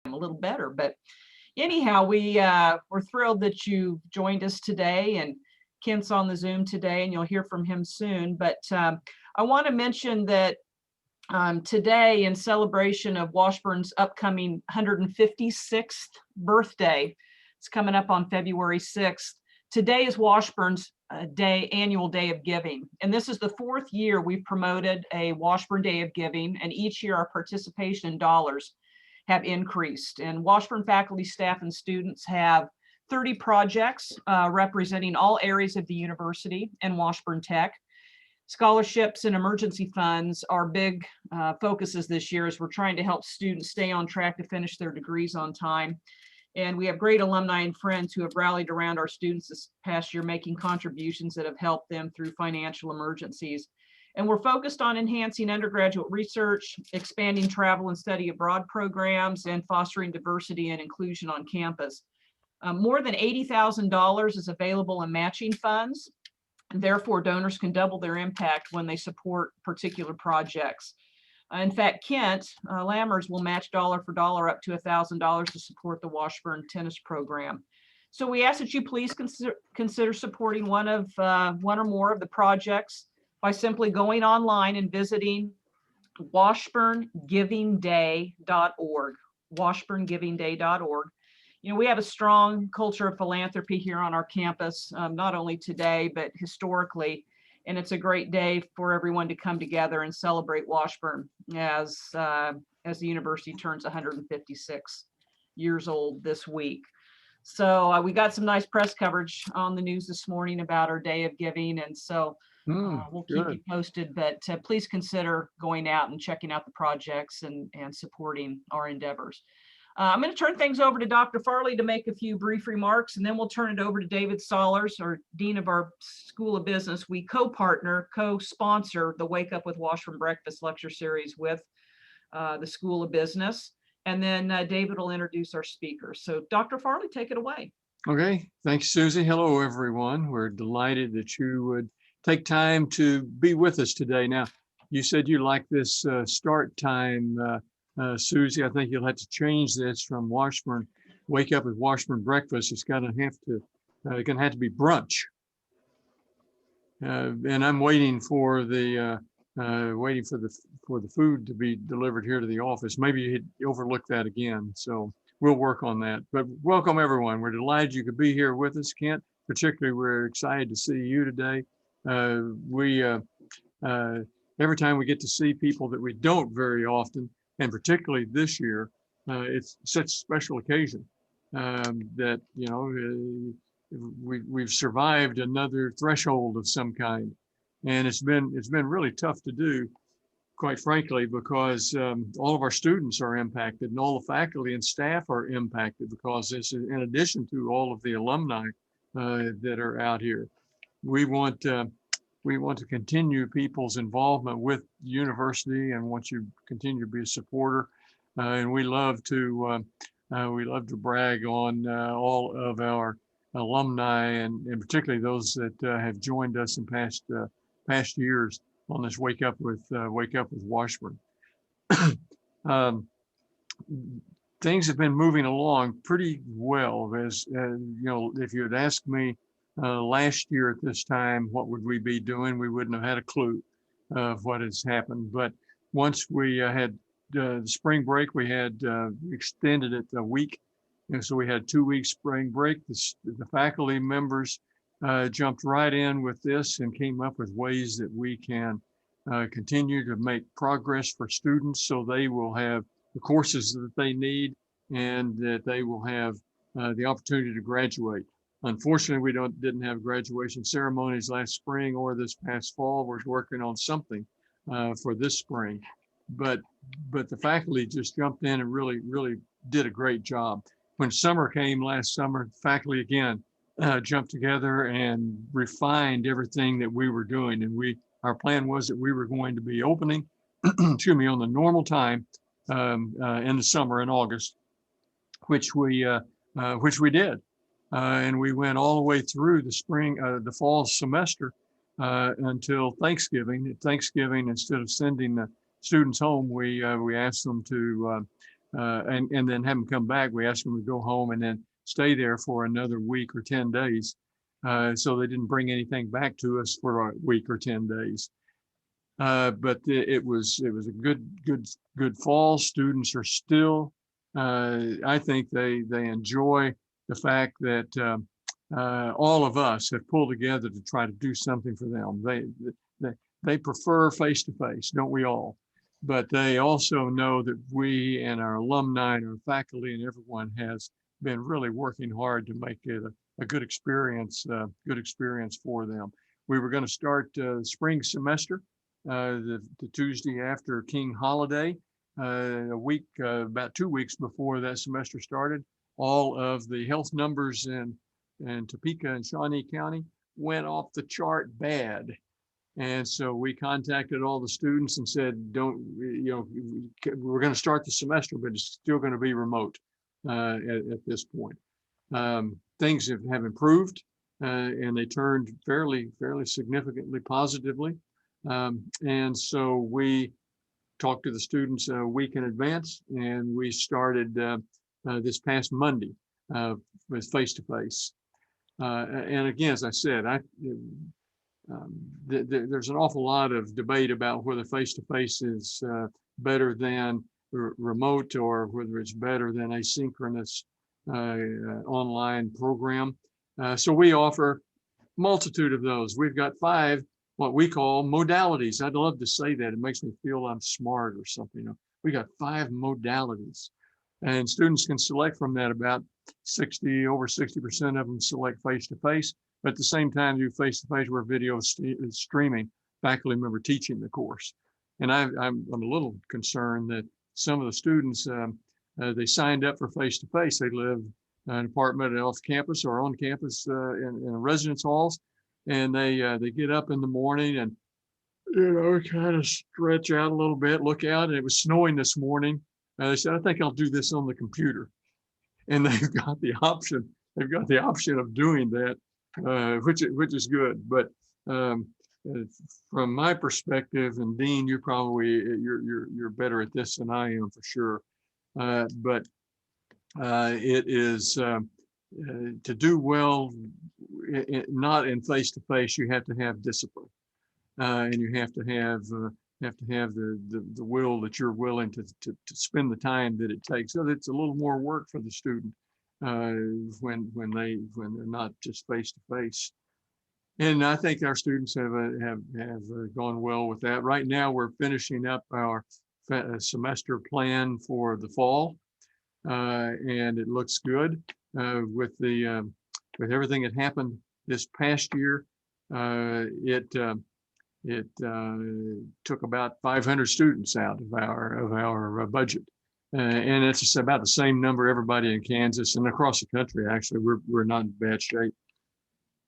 a little better. But anyhow, we're thrilled that you joined us today, and Kent's on the Zoom today, and you'll hear from him soon. But I want to mention that today, in celebration of Washburn's upcoming 156th birthday, it's coming up on February 6th. Today is Washburn's annual Day of Giving. And this is the 4th year we've promoted a Washburn Day of Giving, and each year our participation in dollars have increased. And Washburn faculty, staff, and students have 30 projects representing all areas of the university and Washburn Tech. Scholarships and emergency funds are big focuses this year, as we're trying to help students stay on track to finish their degrees on time. And we have great alumni and friends who have rallied around our students this past year, making contributions that have helped them through financial emergencies. And we're focused on enhancing undergraduate research, expanding travel and study abroad programs, and fostering diversity and inclusion on campus. More than $80,000 is available in matching funds. And therefore, donors can double their impact when they support particular projects. In fact, Kent, Lammers will match dollar for dollar up to $1,000 to support the Washburn tennis program. So we ask that you please consider supporting one or more of the projects by simply going online and visiting washburngivingday.org, washburngivingday.org. You know, we have a strong culture of philanthropy here on our campus, not only today, but historically. And it's a great day for everyone to come together and celebrate Washburn as the university turns 156 years old this week. So we got some nice press coverage on the news this morning about our Day of Giving. And so we'll keep you posted, but please consider going out and checking out the projects and supporting our endeavors. I'm going to turn things over to Dr. Farley to make a few brief remarks, and then we'll turn it over to David Sollers, our Dean of our School of Business. We co-sponsor the Wake Up with Washburn Breakfast Lecture Series with the School of Business. And then David will introduce our speakers. So Dr. Farley, take it away. Okay, thanks, Susie. Hello, everyone. We're delighted that you would take time to be with us today. Now, you said you like this start time, Susie. I think you'll have to change this from Washburn Wake Up with Washburn Breakfast. It's gonna have to be brunch. And I'm waiting for the food to be delivered here to the office. Maybe you overlook that again. So we'll work on that. But welcome, everyone. We're delighted you could be here with us, Kent. Particularly, we're excited to see you today. Every time we get to see people that we don't very often, and particularly this year, it's such a special occasion that, you know, we've survived another threshold of some kind. And it's been really tough to do, quite frankly, because all of our students are impacted and all the faculty and staff are impacted, because this is in addition to all of the alumni that are out here. We want to continue people's involvement with the university and want you to continue to be a supporter. And we love to brag on all of our alumni and particularly those that have joined us in past years on this Wake Up with Washburn. Things have been moving along pretty well. As you know, if you had asked me last year at this time, what would we be doing? We wouldn't have had a clue of what has happened. But once we had the spring break, we had extended it a week. And so we had 2 weeks spring break. The faculty members jumped right in with this and came up with ways that we can continue to make progress for students, so they will have the courses that they need and that they will have the opportunity to graduate. Unfortunately, we didn't have graduation ceremonies last spring or this past fall. We're working on something for this spring, but the faculty just jumped in and really did a great job. When summer came last summer, faculty again jumped together and refined everything that we were doing, and our plan was that we were going to be opening, excuse me, on the normal time in the summer in August, which we did. And we went all the way through the fall semester until Thanksgiving. At Thanksgiving, instead of sending the students home, we asked them to and then have them come back. We asked them to go home and then stay there for another week or 10 days. So they didn't bring anything back to us for a week or 10 days. But it was a good fall. Students are still, I think they enjoy the fact that all of us have pulled together to try to do something for them. They prefer face-to-face, don't we all? But they also know that we and our alumni and our faculty and everyone has been really working hard to make it a good experience for them. We were going to start spring semester the Tuesday after King holiday, about 2 weeks before that semester started. All of the health numbers in Topeka and Shawnee County went off the chart bad. And so we contacted all the students and said, we're going to start the semester, but it's still going to be remote at this point. Things have improved and they turned fairly significantly positively. And so we talked to the students a week in advance, and we started this past Monday with face-to-face. And again, as I said, there's an awful lot of debate about whether face-to-face is better than remote or whether it's better than asynchronous online program. So we offer multitude of those. We've got 5 what we call modalities. I'd love to say that. It makes me feel I'm smart or something. We got 5 modalities, and students can select from that. About over 60% of them select face-to-face, but at the same time do face-to-face where video streaming, faculty member teaching the course. And I'm a little concerned that some of the students, they signed up for face-to-face. They live in an apartment off campus or on campus in residence halls. And they get up in the morning and, kind of stretch out a little bit, look out, and it was snowing this morning. They said, I think I'll do this on the computer. And they've got the option of doing that, which is good. But from my perspective, and Dean, you're better at this than I am for sure. But it is to do well, not in face-to-face, you have to have discipline, and you have to have the will that you're willing to spend the time that it takes. So it's a little more work for the student when they're not just face-to-face. And I think our students have gone well with that. Right now, we're finishing up our semester plan for the fall, and it looks good with everything that happened this past year. It took about 500 students out of our budget, and it's about the same number everybody in Kansas and across the country. Actually, we're not in bad shape.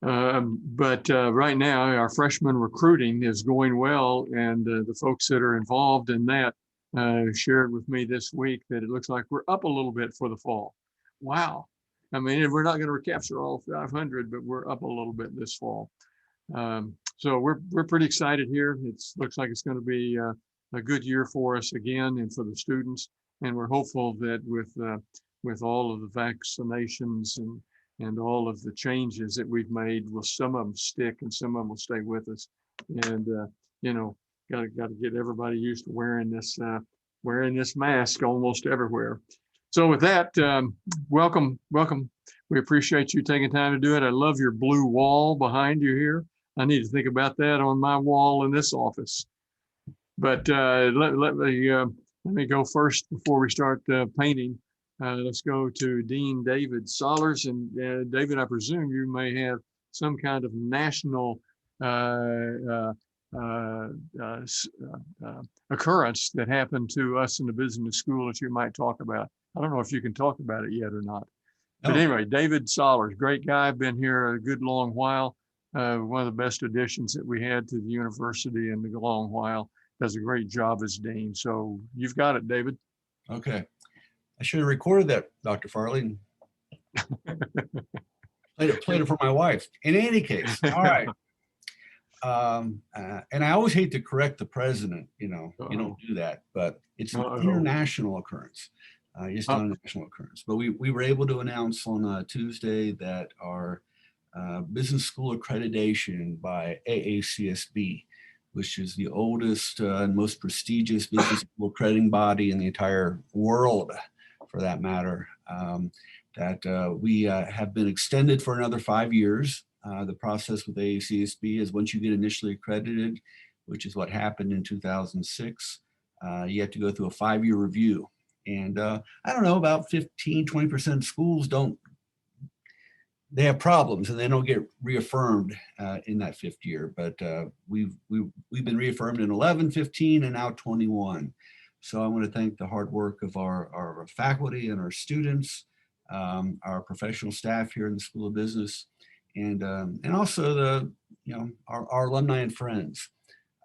But right now, our freshman recruiting is going well, and the folks that are involved in that shared with me this week that it looks like we're up a little bit for the fall. Wow. I mean, we're not going to recapture all 500, but we're up a little bit this fall. So we're pretty excited here. It looks like it's going to be a good year for us again and for the students. And we're hopeful that with all of the vaccinations and all of the changes that we've made, some of them stick and some of them will stay with us. And got to get everybody used to wearing this mask almost everywhere. So with that, welcome. We appreciate you taking time to do it. I love your blue wall behind you here. I need to think about that on my wall in this office. But let me go first before we start painting. Let's go to Dean David Sollers. And David, I presume you may have some kind of national occurrence that happened to us in the business school that you might talk about. I don't know if you can talk about it yet or not. But anyway, David Sollers, great guy, been here a good long while. One of the best additions that we had to the university in a long while. Does a great job as dean. So you've got it, David. Okay. I should have recorded that, Dr. Farley. Played it for my wife. In any case, all right. And I always hate to correct the president, you don't do that, but it's an international occurrence. just not a national occurrence. But we were able to announce on Tuesday that our business school accreditation by AACSB, which is the oldest and most prestigious business school accrediting body in the entire world, for that matter, that we have been extended for another 5 years. The process with AACSB is once you get initially accredited, which is what happened in 2006, you have to go through a 5-year review. And I don't know, about 15, 20% of schools they have problems and they don't get reaffirmed in that 5th year. But we've been reaffirmed in 11, 15, and now 21. So I want to thank the hard work of our faculty and our students, our professional staff here in the School of Business, and also our alumni and friends,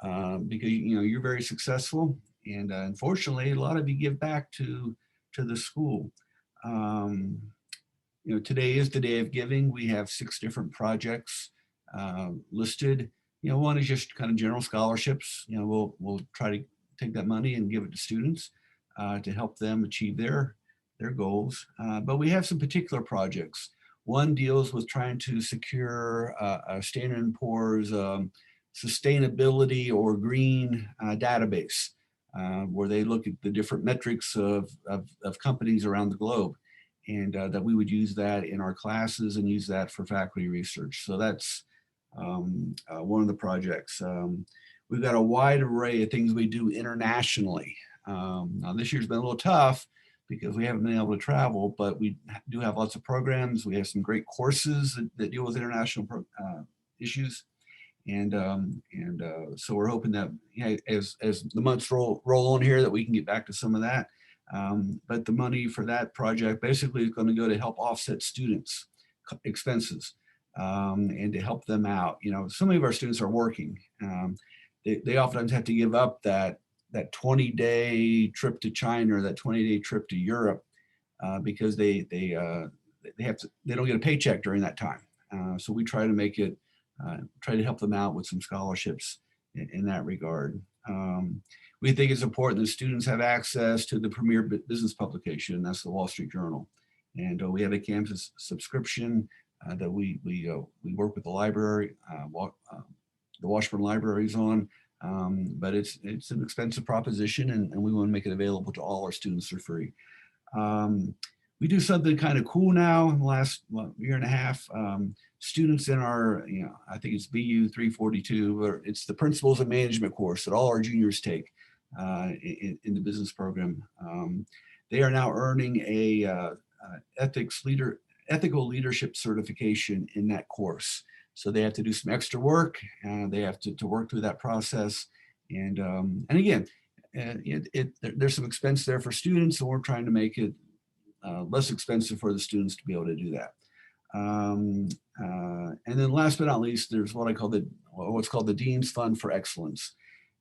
because you're very successful, and unfortunately a lot of you give back to the school. Today is the Day of Giving. We have 6 different projects listed. One is just kind of general scholarships. We'll try to take that money and give it to students to help them achieve their goals. But we have some particular projects. One deals with trying to secure a Standard & Poor's sustainability or green database, where they look at the different metrics of companies around the globe. And that we would use that in our classes and use that for faculty research. So that's one of the projects. We've got a wide array of things we do internationally. Now this year's been a little tough because we haven't been able to travel, but we do have lots of programs. We have some great courses that deal with international issues. And so we're hoping that as the months roll on here, that we can get back to some of that. But the money for that project basically is going to go to help offset students' expenses and to help them out. Some of our students are working. They oftentimes have to give up that 20-day trip to China or that 20-day trip to Europe because they don't get a paycheck during that time. So we try to make it, try to help them out with some scholarships in that regard. We think it's important that students have access to the premier business publication, and that's the Wall Street Journal. And we have a campus subscription that we work with the library, the Washburn Library is on, but it's an expensive proposition, and we want to make it available to all our students for free. We do something kind of cool now in the last year and a half. Students in our, I think it's BU 342, or it's the Principles of Management course that all our juniors take in the business program. They are now earning a ethical leadership certification in that course. So they have to do some extra work, and they have to work through that process. And again, there's some expense there for students, and we're trying to make it less expensive for the students to be able to do that. And then last but not least, there's what's called the Dean's Fund for Excellence.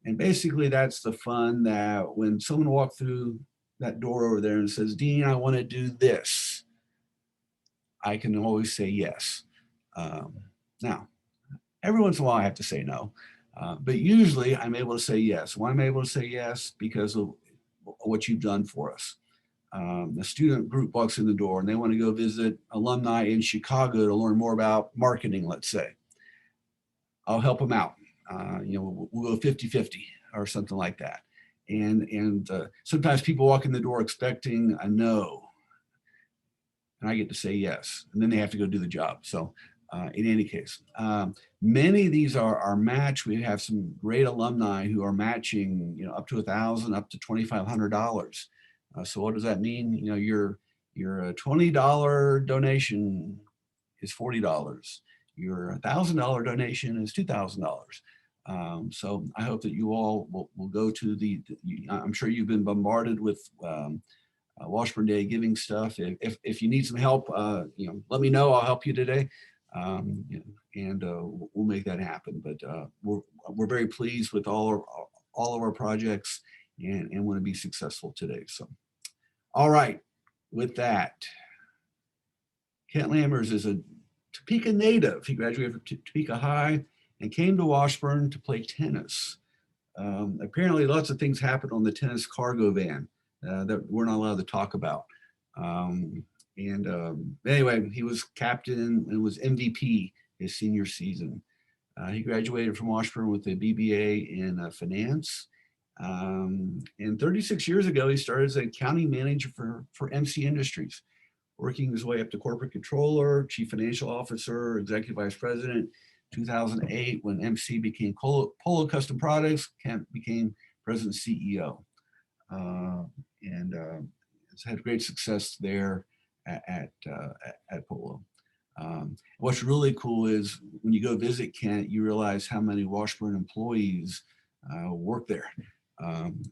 And basically that's the fund that when someone walks through that door over there and says, "Dean, I want to do this," I can always say yes. Now, every once in a while I have to say no, but usually I'm able to say yes. Why am I able to say yes? Because of what you've done for us. The student group walks in the door and they want to go visit alumni in Chicago to learn more about marketing, let's say. I'll help them out. We'll go 50-50 or something like that. And sometimes people walk in the door expecting a no, and I get to say yes, and then they have to go do the job. So in any case, many of these are matched. We have some great alumni who are matching, up to $1,000, up to $2,500. So what does that mean? Your $20 donation is $40. Your $1,000 donation is $2,000. So I hope that you all will go to I'm sure you've been bombarded with Washburn Day of Giving stuff. If you need some help, let me know. I'll help you today, and we'll make that happen. But we're very pleased with all of our projects, and want to be successful today. So, all right, with that, Kent Lammers is a Topeka native. He graduated from Topeka High and came to Washburn to play tennis. Apparently lots of things happened on the tennis cargo van that we're not allowed to talk about. Anyway, he was captain and was MVP his senior season. He graduated from Washburn with a BBA in finance. And 36 years ago, he started as a county manager for MC Industries, working his way up to corporate controller, chief financial officer, executive vice president. 2008, when MC became Polo Custom Products, Kent became president CEO. And has had great success there at Polo. What's really cool is when you go visit Kent, you realize how many Washburn employees work there. And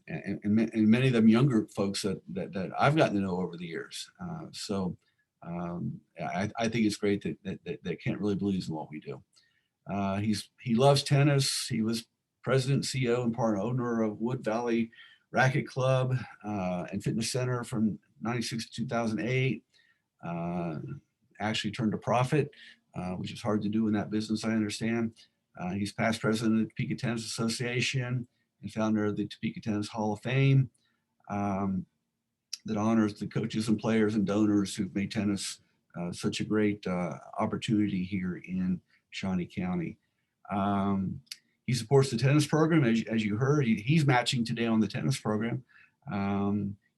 many of them younger folks that I've gotten to know over the years. I think it's great that Kent really believes in what we do. He loves tennis. He was president, CEO, and part owner of Wood Valley Racket Club and Fitness Center from 96 to 2008. Actually turned a profit, which is hard to do in that business, I understand. He's past president of the Topeka Tennis Association and founder of the Topeka Tennis Hall of Fame that honors the coaches and players and donors who've made tennis such a great opportunity here in Shawnee County. He supports the tennis program, as you heard. He's matching today on the tennis program.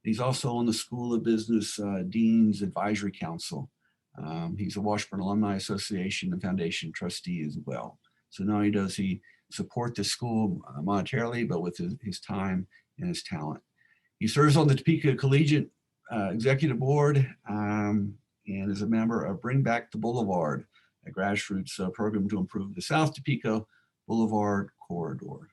He's also on the School of Business Dean's Advisory Council. He's a Washburn Alumni Association and Foundation trustee as well. So not only does he support the school monetarily, but with his time and his talent. He serves on the Topeka Collegiate Executive Board and is a member of Bring Back the Boulevard, a grassroots program to improve the South Topeka Boulevard corridor.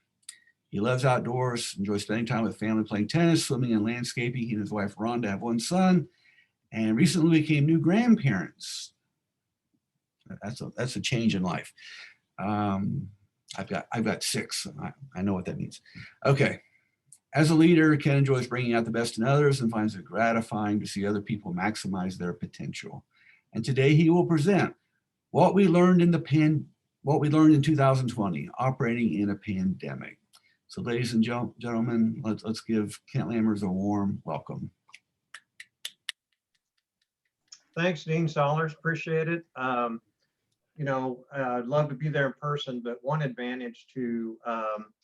He loves outdoors, enjoys spending time with family, playing tennis, swimming, and landscaping. He and his wife Rhonda have one son, and recently became new grandparents. That's a change in life. I've got 6. So I know what that means. Okay. As a leader, Ken enjoys bringing out the best in others and finds it gratifying to see other people maximize their potential. And today he will present what we learned in 2020, operating in a pandemic. So ladies and gentlemen, let's give Kent Lammers a warm welcome. Thanks, Dean Sollers. Appreciate it. I'd love to be there in person, but one advantage to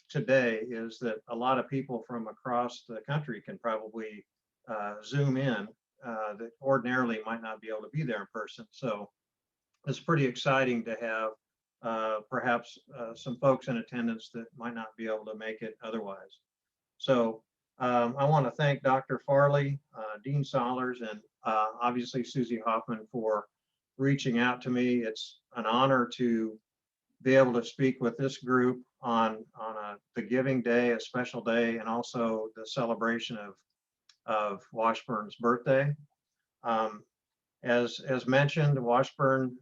today is that a lot of people from across the country can probably Zoom in that ordinarily might not be able to be there in person. So it's pretty exciting to have perhaps some folks in attendance that might not be able to make it otherwise. So I want to thank Dr. Farley, Dean Sollers, and obviously Susie Hoffman for reaching out to me. It's an honor to be able to speak with this group on the Giving Day, a special day, and also the celebration of Washburn's birthday. As mentioned, Washburn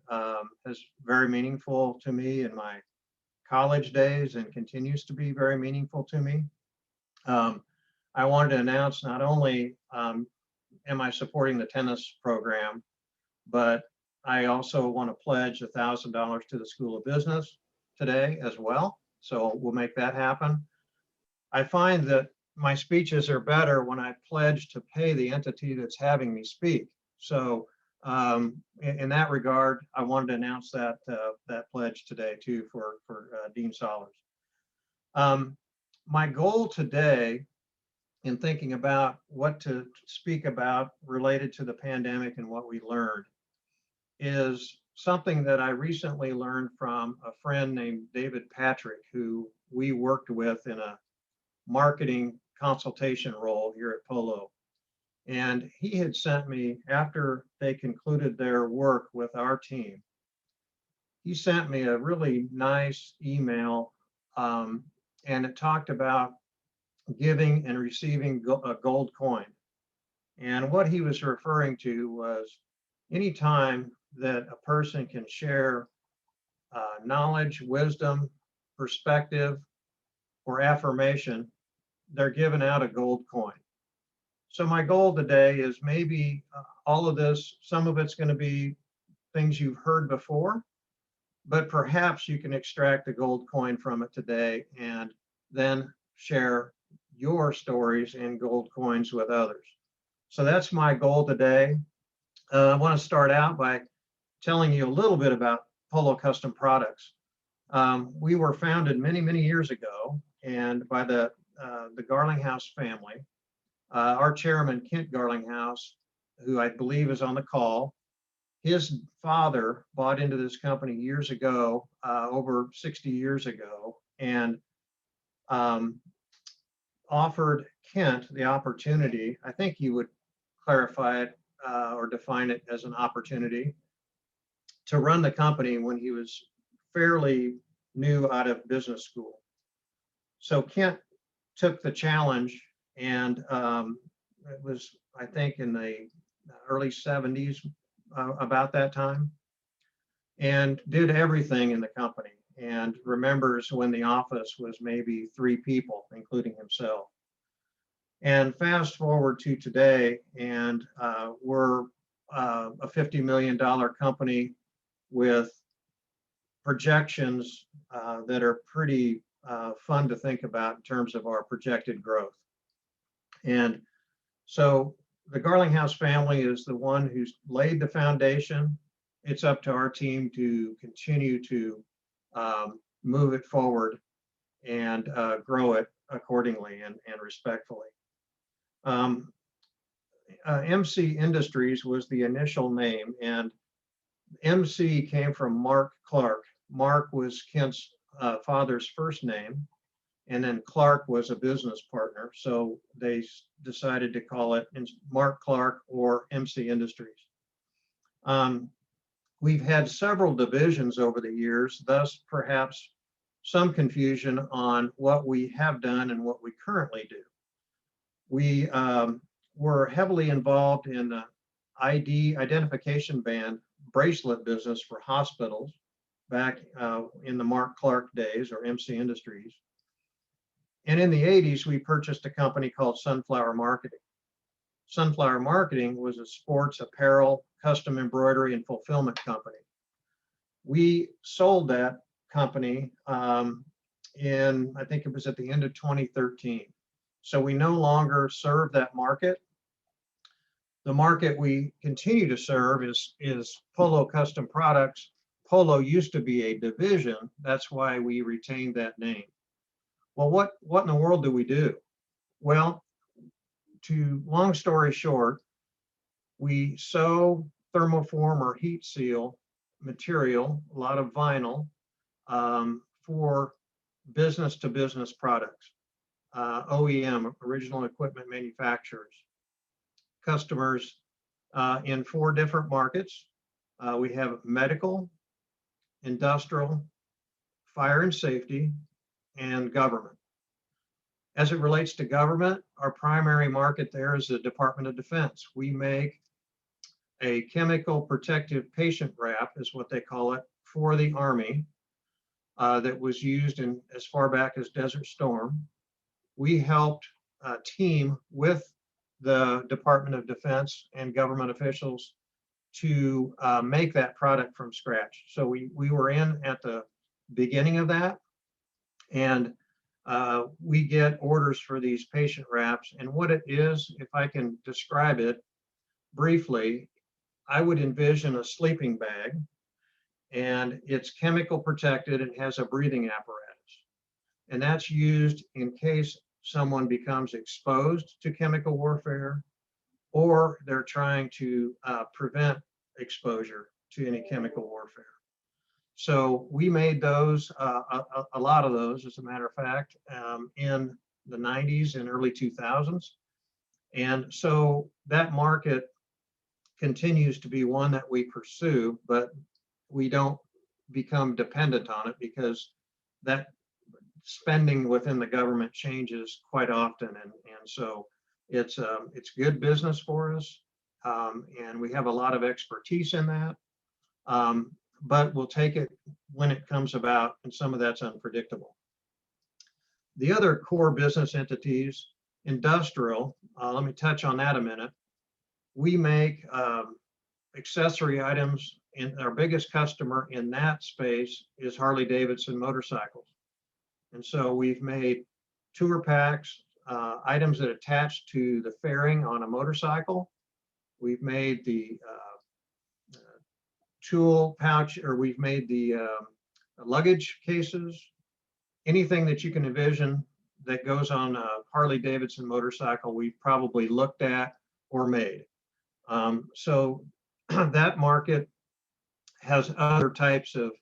is very meaningful to me in my college days and continues to be very meaningful to me. I wanted to announce not only am I supporting the tennis program, but I also want to pledge $1,000 to the School of Business today as well. So we'll make that happen. I find that my speeches are better when I pledge to pay the entity that's having me speak. So in that regard, I wanted to announce that pledge today too for Dean Sollers. My goal today in thinking about what to speak about related to the pandemic and what we learned is something that I recently learned from a friend named David Patrick, who we worked with in a marketing consultation role here at Polo. And he had sent me, after they concluded their work with our team, he sent me a really nice email, and it talked about giving and receiving a gold coin. And what he was referring to was any time that a person can share knowledge, wisdom, perspective, or affirmation, they're giving out a gold coin. So my goal today is maybe all of this, some of it's going to be things you've heard before, but perhaps you can extract a gold coin from it today and then share your stories and gold coins with others. So that's my goal today. I want to start out by telling you a little bit about Polo Custom Products. We were founded many, many years ago, and by the Garlinghouse family. Our chairman, Kent Garlinghouse, who I believe is on the call, his father bought into this company years ago, over 60 years ago, and offered Kent the opportunity, I think he would clarify it or define it as an opportunity, to run the company when he was fairly new out of business school. So Kent took the challenge, and it was, I think, in the early 70s, about that time, and did everything in the company, and remembers when the office was maybe 3 people, including himself. And fast forward to today, and we're a $50 million company with projections that are pretty fun to think about in terms of our projected growth. And so the Garlinghouse family is the one who's laid the foundation. It's up to our team to continue to move it forward and grow it accordingly and respectfully. MC Industries was the initial name, and MC came from Mark Clark. Mark was Kent's father's first name, and then Clark was a business partner. So they decided to call it Mark Clark or MC Industries. We've had several divisions over the years, thus perhaps some confusion on what we have done and what we currently do. We were heavily involved in the identification band bracelet business for hospitals back in the Mark Clark days, or MC Industries. And in the 80s, we purchased a company called Sunflower Marketing. Sunflower Marketing was a sports apparel, custom embroidery, and fulfillment company. We sold that company in, I think it was at the end of 2013. So we no longer serve that market. The market we continue to serve is Polo Custom Products. Polo used to be a division. That's why we retained that name. Well, what in the world do we do? Well, long story short, we sew, thermoform, or heat seal material, a lot of vinyl, for business-to-business products, OEM, original equipment manufacturers, customers in 4 different markets. We have medical, industrial, fire and safety, and government. As it relates to government, our primary market there is the Department of Defense. We make a chemical protective patient wrap, is what they call it, for the Army that was used in as far back as Desert Storm. We helped team with the Department of Defense and government officials to make that product from scratch. So we were in at the beginning of that, and we get orders for these patient wraps. And what it is, if I can describe it briefly, I would envision a sleeping bag, and it's chemical protected and has a breathing apparatus. And that's used in case someone becomes exposed to chemical warfare, or they're trying to prevent exposure to any chemical warfare. So we made those, a lot of those, as a matter of fact, in the 90s and early 2000s. And so that market continues to be one that we pursue, but we don't become dependent on it because that spending within the government changes quite often. And so it's good business for us. And we have a lot of expertise in that. But we'll take it when it comes about, and some of that's unpredictable. The other core business entities, industrial, let me touch on that a minute. We make accessory items, and our biggest customer in that space is Harley-Davidson motorcycles. And so we've made tour packs, items that attach to the fairing on a motorcycle. We've made the tool pouch, or we've made the luggage cases, anything that you can envision that goes on a Harley Davidson motorcycle, we've probably looked at or made. So that market has other types of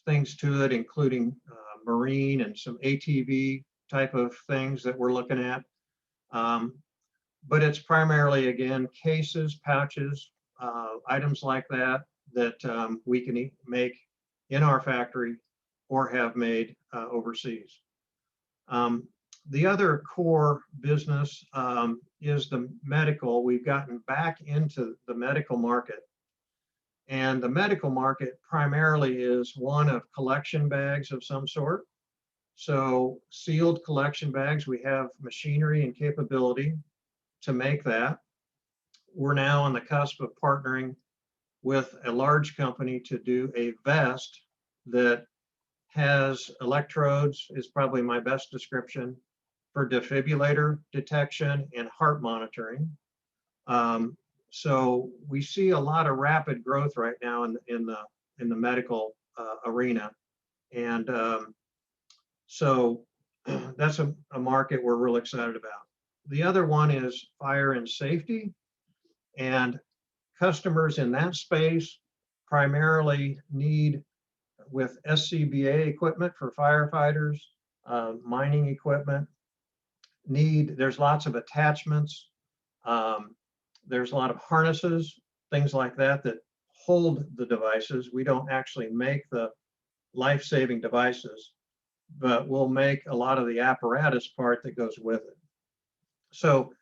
things to it, including marine and some ATV type of things that we're looking at. But it's primarily, again, cases, pouches, items like that, that we can make in our factory or have made overseas. The other core business is the medical. We've gotten back into the medical market. And the medical market primarily is one of collection bags of some sort. So sealed collection bags, we have machinery and capability to make that. We're now on the cusp of partnering with a large company to do a vest that has electrodes, is probably my best description, for defibrillator detection and heart monitoring. So we see a lot of rapid growth right now in the medical arena, and so that's a market we're real excited about. The other one is fire and safety, and customers in that space primarily need, with SCBA equipment for firefighters, mining equipment, there's lots of attachments. There's a lot of harnesses, things like that, that hold the devices. We don't actually make the life-saving devices, but we'll make a lot of the apparatus part that goes with it. So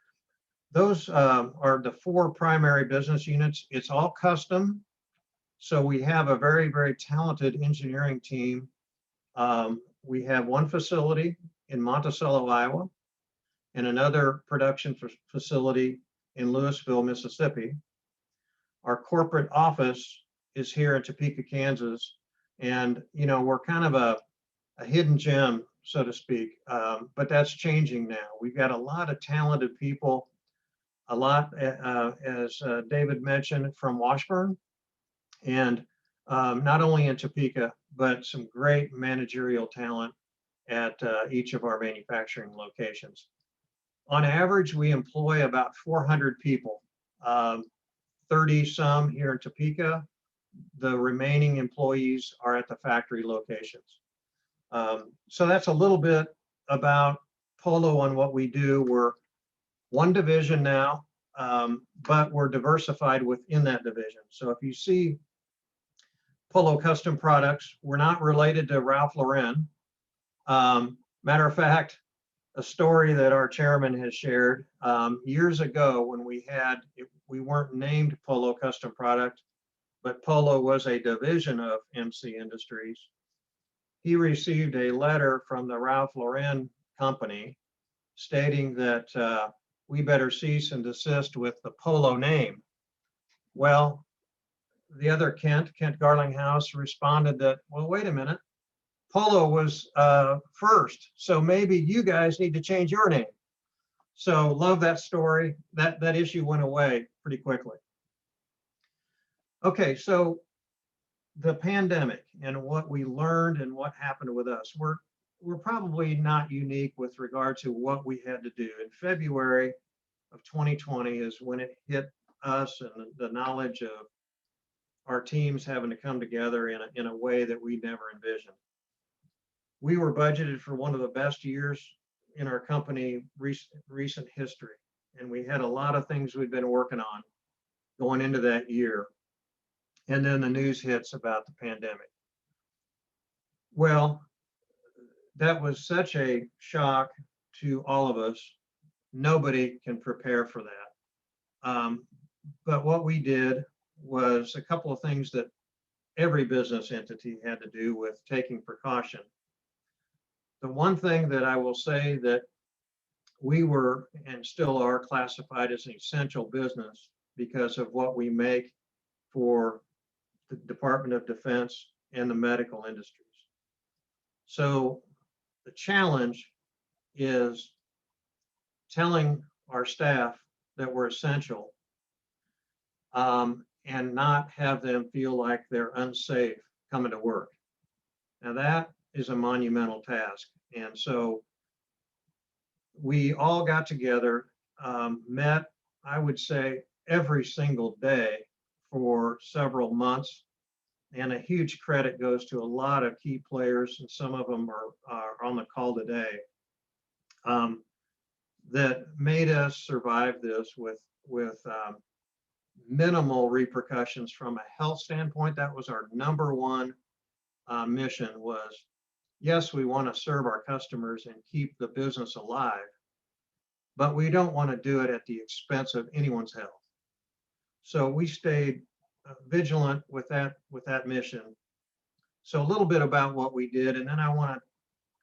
those are the four primary business units. It's all custom. So we have a very, very talented engineering team. We have one facility in Monticello, Iowa, and another production facility in Louisville, Mississippi. Our corporate office is here in Topeka, Kansas. And, you know, we're kind of a hidden gem, so to speak, but that's changing now. We've got a lot of talented people, a lot, as David mentioned, from Washburn, and not only in Topeka, but some great managerial talent at each of our manufacturing locations. On average, we employ about 400 people, 30 some here in Topeka. The remaining employees are at the factory locations. So that's a little bit about Polo and what we do. We're one division now, but we're diversified within that division. So if you see Polo Custom Products, we're not related to Ralph Lauren. Matter of fact, a story that our chairman has shared, years ago when we weren't named Polo Custom Product, but Polo was a division of MC Industries. He received a letter from the Ralph Lauren company stating that we better cease and desist with the Polo name. Well, the other Kent Garlinghouse, responded that, well, wait a minute, Polo was first, so maybe you guys need to change your name. So love that story. That issue went away pretty quickly. Okay, so the pandemic and what we learned and what happened with us, we're probably not unique with regard to what we had to do. In February of 2020 is when it hit us, and the knowledge of our teams having to come together in a way that we never envisioned. We were budgeted for one of the best years in our company recent history, and we had a lot of things we'd been working on going into that year. And then the news hits about the pandemic. Well, that was such a shock to all of us. Nobody can prepare for that. But what we did was a couple of things that every business entity had to do with taking precaution. The one thing that I will say that we were and still are classified as an essential business because of what we make for the Department of Defense and the medical industries. So the challenge is telling our staff that we're essential, and not have them feel like they're unsafe coming to work. Now that is a monumental task. And so we all got together, met, I would say, every single day for several months. And a huge credit goes to a lot of key players, and some of them are on the call today, that made us survive this with minimal repercussions from a health standpoint. That was our number one mission was, yes, we want to serve our customers and keep the business alive, but we don't want to do it at the expense of anyone's health. So we stayed vigilant with that mission. So a little bit about what we did, and then I want to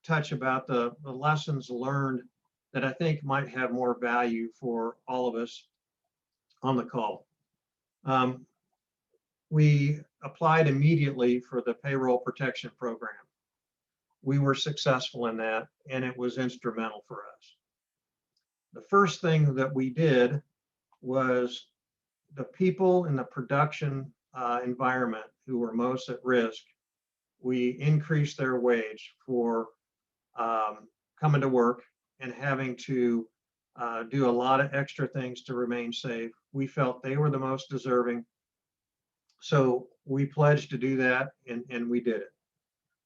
touch about the lessons learned that I think might have more value for all of us on the call. We applied immediately for the payroll protection program. We were successful in that, and it was instrumental for us. The first thing that we did was the people in the production environment who were most at risk, we increased their wage for coming to work and having to do a lot of extra things to remain safe. We felt they were the most deserving. So we pledged to do that, and we did it.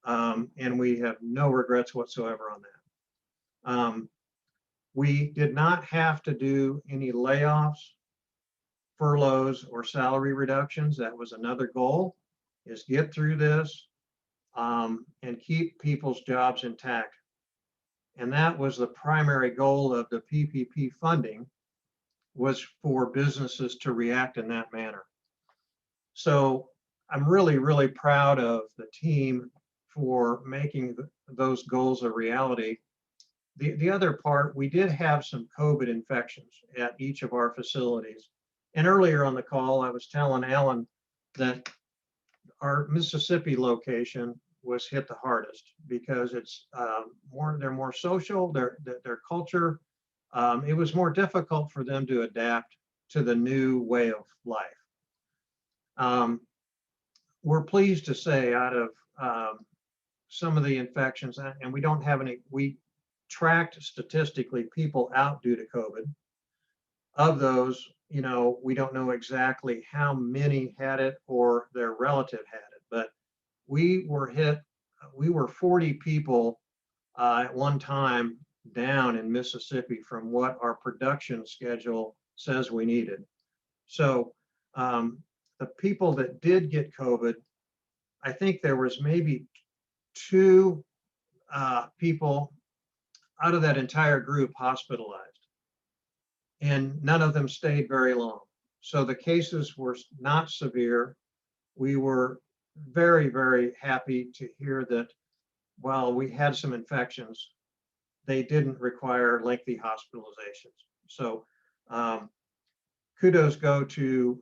And we have no regrets whatsoever on that. We did not have to do any layoffs, furloughs, or salary reductions. That was another goal, is get through this and keep people's jobs intact. And that was the primary goal of the PPP funding, was for businesses to react in that manner. So I'm really, really proud of the team for making those goals a reality. The other part, we did have some COVID infections at each of our facilities. And earlier on the call, I was telling Alan that our Mississippi location was hit the hardest because it's they're more social, their culture. It was more difficult for them to adapt to the new way of life. We're pleased to say, out of some of the infections, and we don't have any, we tracked statistically people out due to COVID. Of those, we don't know exactly how many had it or their relative had it, but we were hit. We were 40 people at one time down in Mississippi from what our production schedule says we needed. So the people that did get COVID, I think there was maybe 2 people out of that entire group hospitalized, and none of them stayed very long. So the cases were not severe. We were very, very happy to hear that while we had some infections, they didn't require lengthy hospitalizations. So kudos go to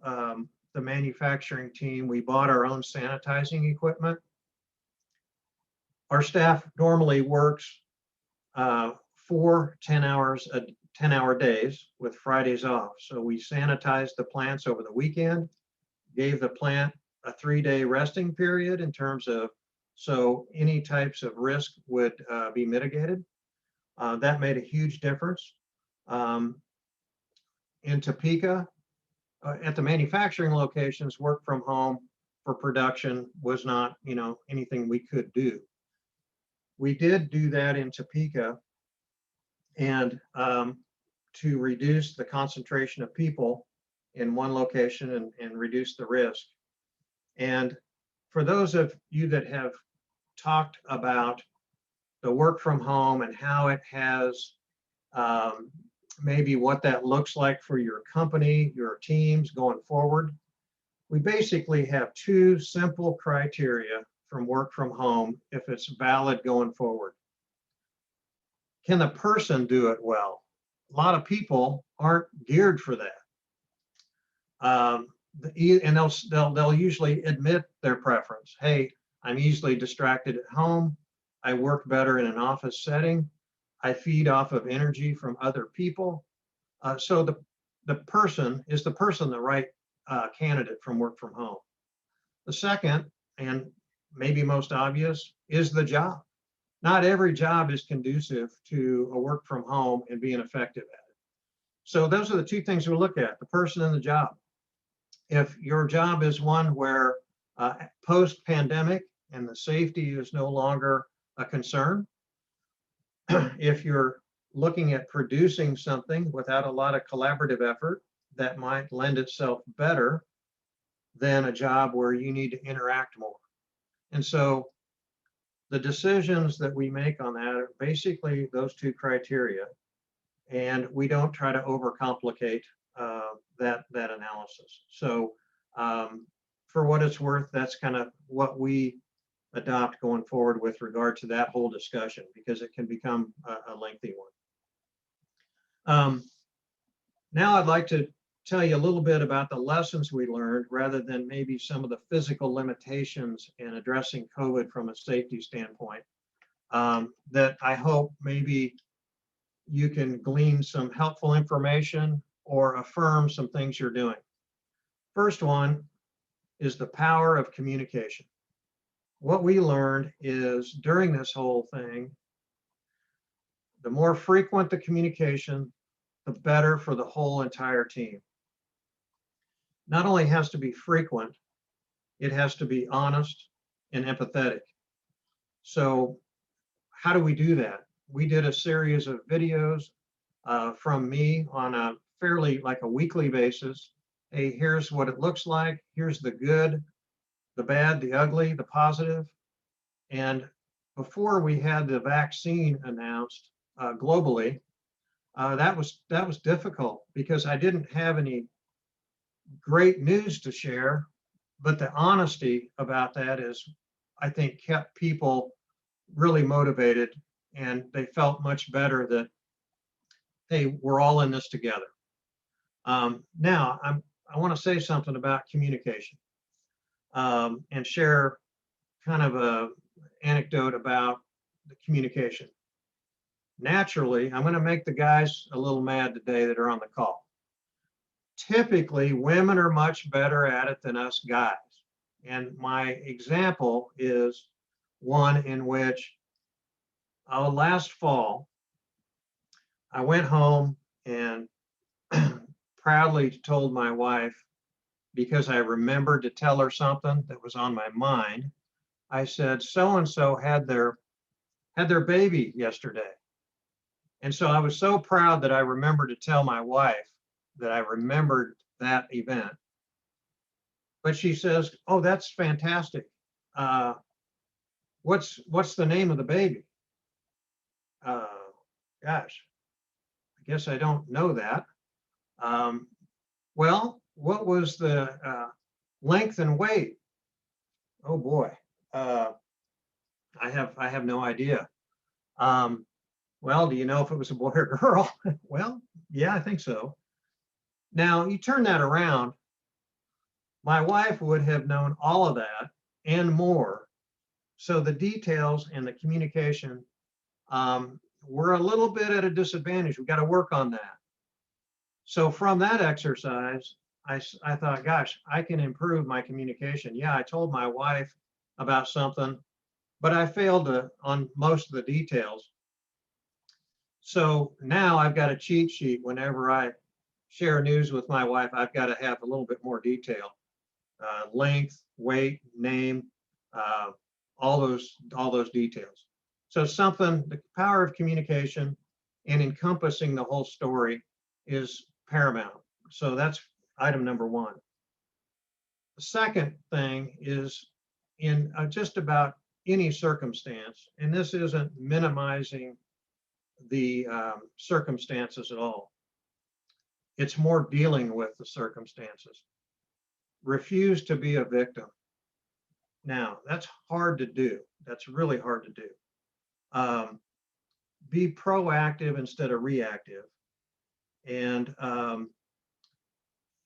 the manufacturing team. We bought our own sanitizing equipment. Our staff normally works 4 10-hour days with Fridays off. So we sanitized the plants over the weekend, gave the plant a 3-day resting period in terms of, so any types of risk would be mitigated. That made a huge difference. In Topeka, at the manufacturing locations, work from home for production was not, anything we could do. We did do that in Topeka, and to reduce the concentration of people in one location and reduce the risk. And for those of you that have talked about the work from home and how it has maybe what that looks like for your company, your teams going forward, we basically have 2 simple criteria from work from home if it's valid going forward. Can the person do it well? A lot of people aren't geared for that. And they'll usually admit their preference. Hey, I'm easily distracted at home. I work better in an office setting. I feed off of energy from other people. So the person the right candidate from work from home? The second, and maybe most obvious, is the job. Not every job is conducive to a work from home and being effective at it. So those are the two things we look at, the person and the job. If your job is one where post-pandemic and the safety is no longer a concern, if you're looking at producing something without a lot of collaborative effort, that might lend itself better than a job where you need to interact more. And so the decisions that we make on that are basically those two criteria, and we don't try to overcomplicate that analysis. So for what it's worth, that's kind of what we adopt going forward with regard to that whole discussion, because it can become a lengthy one. Now I'd like to tell you a little bit about the lessons we learned, rather than maybe some of the physical limitations in addressing COVID from a safety standpoint, that I hope maybe you can glean some helpful information or affirm some things you're doing. First one is the power of communication. What we learned is during this whole thing, the more frequent the communication, the better for the whole entire team. Not only has to be frequent, it has to be honest and empathetic. So how do we do that? We did a series of videos from me on a fairly like a weekly basis. Hey, here's what it looks like. Here's the good, the bad, the ugly, the positive. And before we had the vaccine announced globally, that was difficult because I didn't have any great news to share, but the honesty about that is, I think, kept people really motivated, and they felt much better that, hey, we're all in this together. Now, I want to say something about communication and share kind of a anecdote about the communication. Naturally, I'm going to make the guys a little mad today that are on the call. Typically, women are much better at it than us guys. And my example is one in which last fall, I went home and proudly told my wife, because I remembered to tell her something that was on my mind. I said, so-and-so had their baby yesterday. And so I was so proud that I remembered to tell my wife that I remembered that event. But she says, oh, that's fantastic. What's the name of the baby? Gosh, I guess I don't know that. Well, what was the length and weight? Oh boy, I have no idea. Well, do you know if it was a boy or girl? Well, yeah, I think so. Now you turn that around, my wife would have known all of that and more. So the details and the communication were a little bit at a disadvantage. We got to work on that. So from that exercise, I thought, gosh, I can improve my communication. Yeah, I told my wife about something, but I failed on most of the details. So now I've got a cheat sheet. Whenever I share news with my wife, I've got to have a little bit more detail, length, weight, name, all those details. So the power of communication and encompassing the whole story is paramount. So that's item number one. The second thing is in just about any circumstance, and this isn't minimizing the circumstances at all. It's more dealing with the circumstances. Refuse to be a victim. Now, that's hard to do. That's really hard to do. Be proactive instead of reactive. And,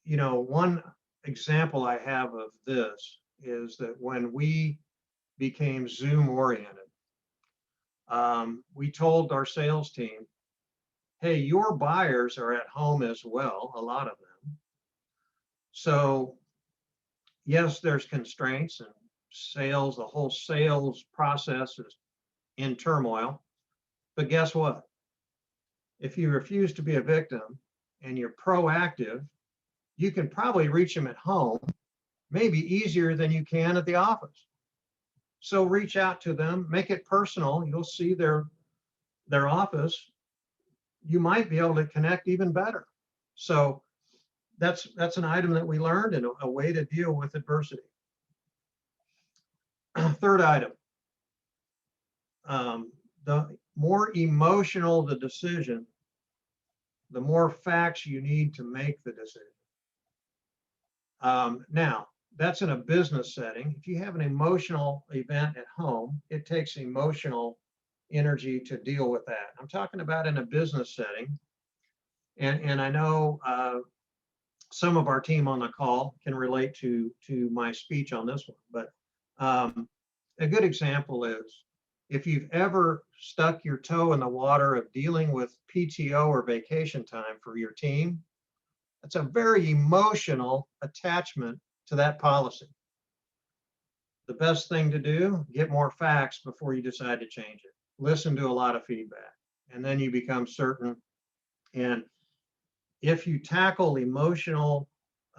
one example I have of this is that when we became Zoom oriented, We told our sales team, hey, your buyers are at home as well, a lot of them. So yes, there's constraints and sales, the whole sales process is in turmoil. But guess what? If you refuse to be a victim and you're proactive, you can probably reach them at home, maybe easier than you can at the office. So reach out to them, make it personal. You'll see their office. You might be able to connect even better. So that's an item that we learned and a way to deal with adversity. Third item, the more emotional the decision, the more facts you need to make the decision. Now, that's in a business setting. If you have an emotional event at home, it takes emotional energy to deal with that. I'm talking about in a business setting. And I know some of our team on the call can relate to my speech on this one, but a good example is if you've ever stuck your toe in the water of dealing with PTO or vacation time for your team, that's a very emotional attachment to that policy. The best thing to do, get more facts before you decide to change it. Listen to a lot of feedback, and then you become certain. And if you tackle emotional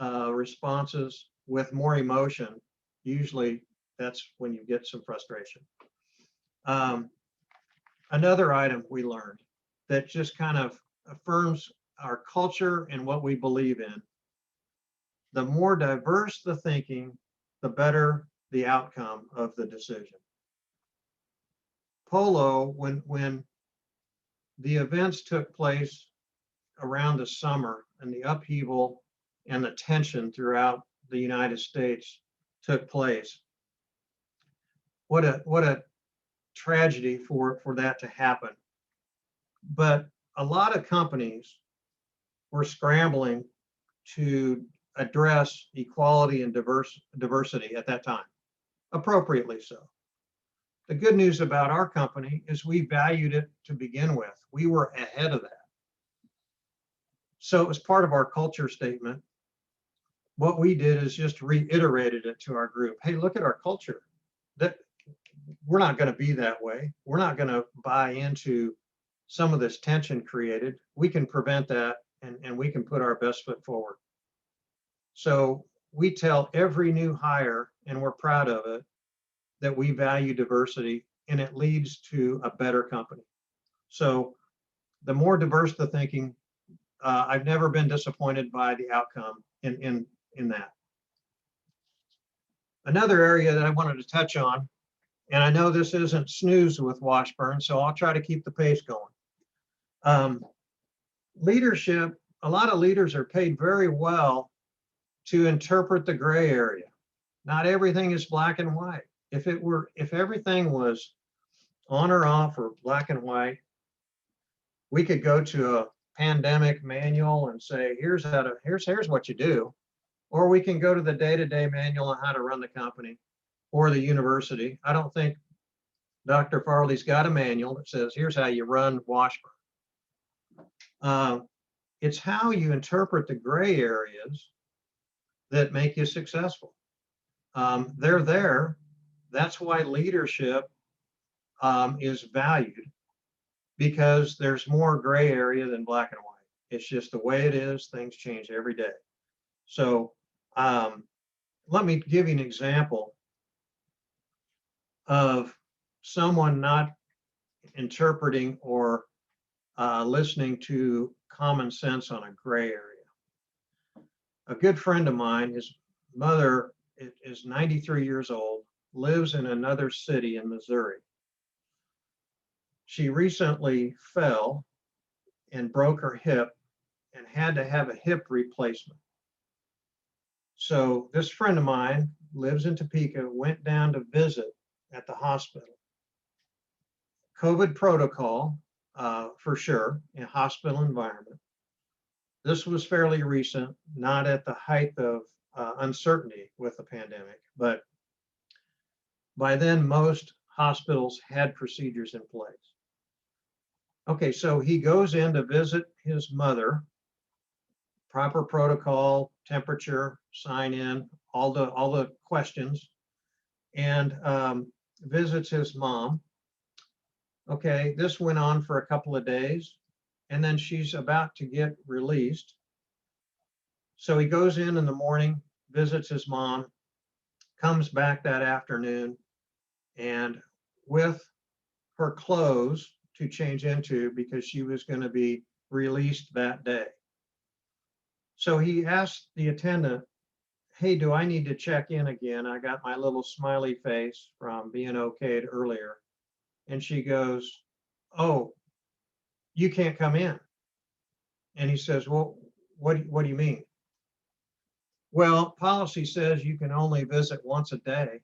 responses with more emotion, usually that's when you get some frustration. Another item we learned that just kind of affirms our culture and what we believe in. The more diverse the thinking, the better the outcome of the decision. Polo, when the events took place around the summer and the upheaval and the tension throughout the United States took place, what a tragedy for that to happen. But a lot of companies were scrambling to address equality and diversity at that time, appropriately so. The good news about our company is we valued it to begin with. We were ahead of that. So it was part of our culture statement. What we did is just reiterated it to our group. Hey, look at our culture. That we're not going to be that way. We're not going to buy into some of this tension created. We can prevent that, and we can put our best foot forward. So we tell every new hire, and we're proud of it, that we value diversity, and it leads to a better company. So the more diverse the thinking, I've never been disappointed by the outcome in that. Another area that I wanted to touch on, and I know this isn't snooze with Washburn, so I'll try to keep the pace going. Leadership, a lot of leaders are paid very well to interpret the gray area. Not everything is black and white. If everything was on or off or black and white, we could go to a pandemic manual and say, here's what you do. Or we can go to the day-to-day manual on how to run the company or the university. I don't think Dr. Farley's got a manual that says, here's how you run Washburn. It's how you interpret the gray areas that make you successful. They're there. That's why leadership is valued, because there's more gray area than black and white. It's just the way it is. Things change every day. So let me give you an example of someone not interpreting or listening to common sense on a gray area. A good friend of mine, his mother is 93 years old, lives in another city in Missouri. She recently fell and broke her hip and had to have a hip replacement. So this friend of mine lives in Topeka, went down to visit at the hospital. COVID protocol, for sure, in a hospital environment. This was fairly recent, not at the height of uncertainty with the pandemic, but by then most hospitals had procedures in place. Okay, so he goes in to visit his mother, proper protocol, temperature, sign in, all the questions, and visits his mom. Okay, this went on for a couple of days, and then she's about to get released. So he goes in the morning, visits his mom, comes back that afternoon, and with her clothes to change into because she was going to be released that day. So he asked the attendant, hey, do I need to check in again? I got my little smiley face from being okayed earlier. And she goes, oh, you can't come in. And he says, well, what do you mean? Well, policy says you can only visit once a day.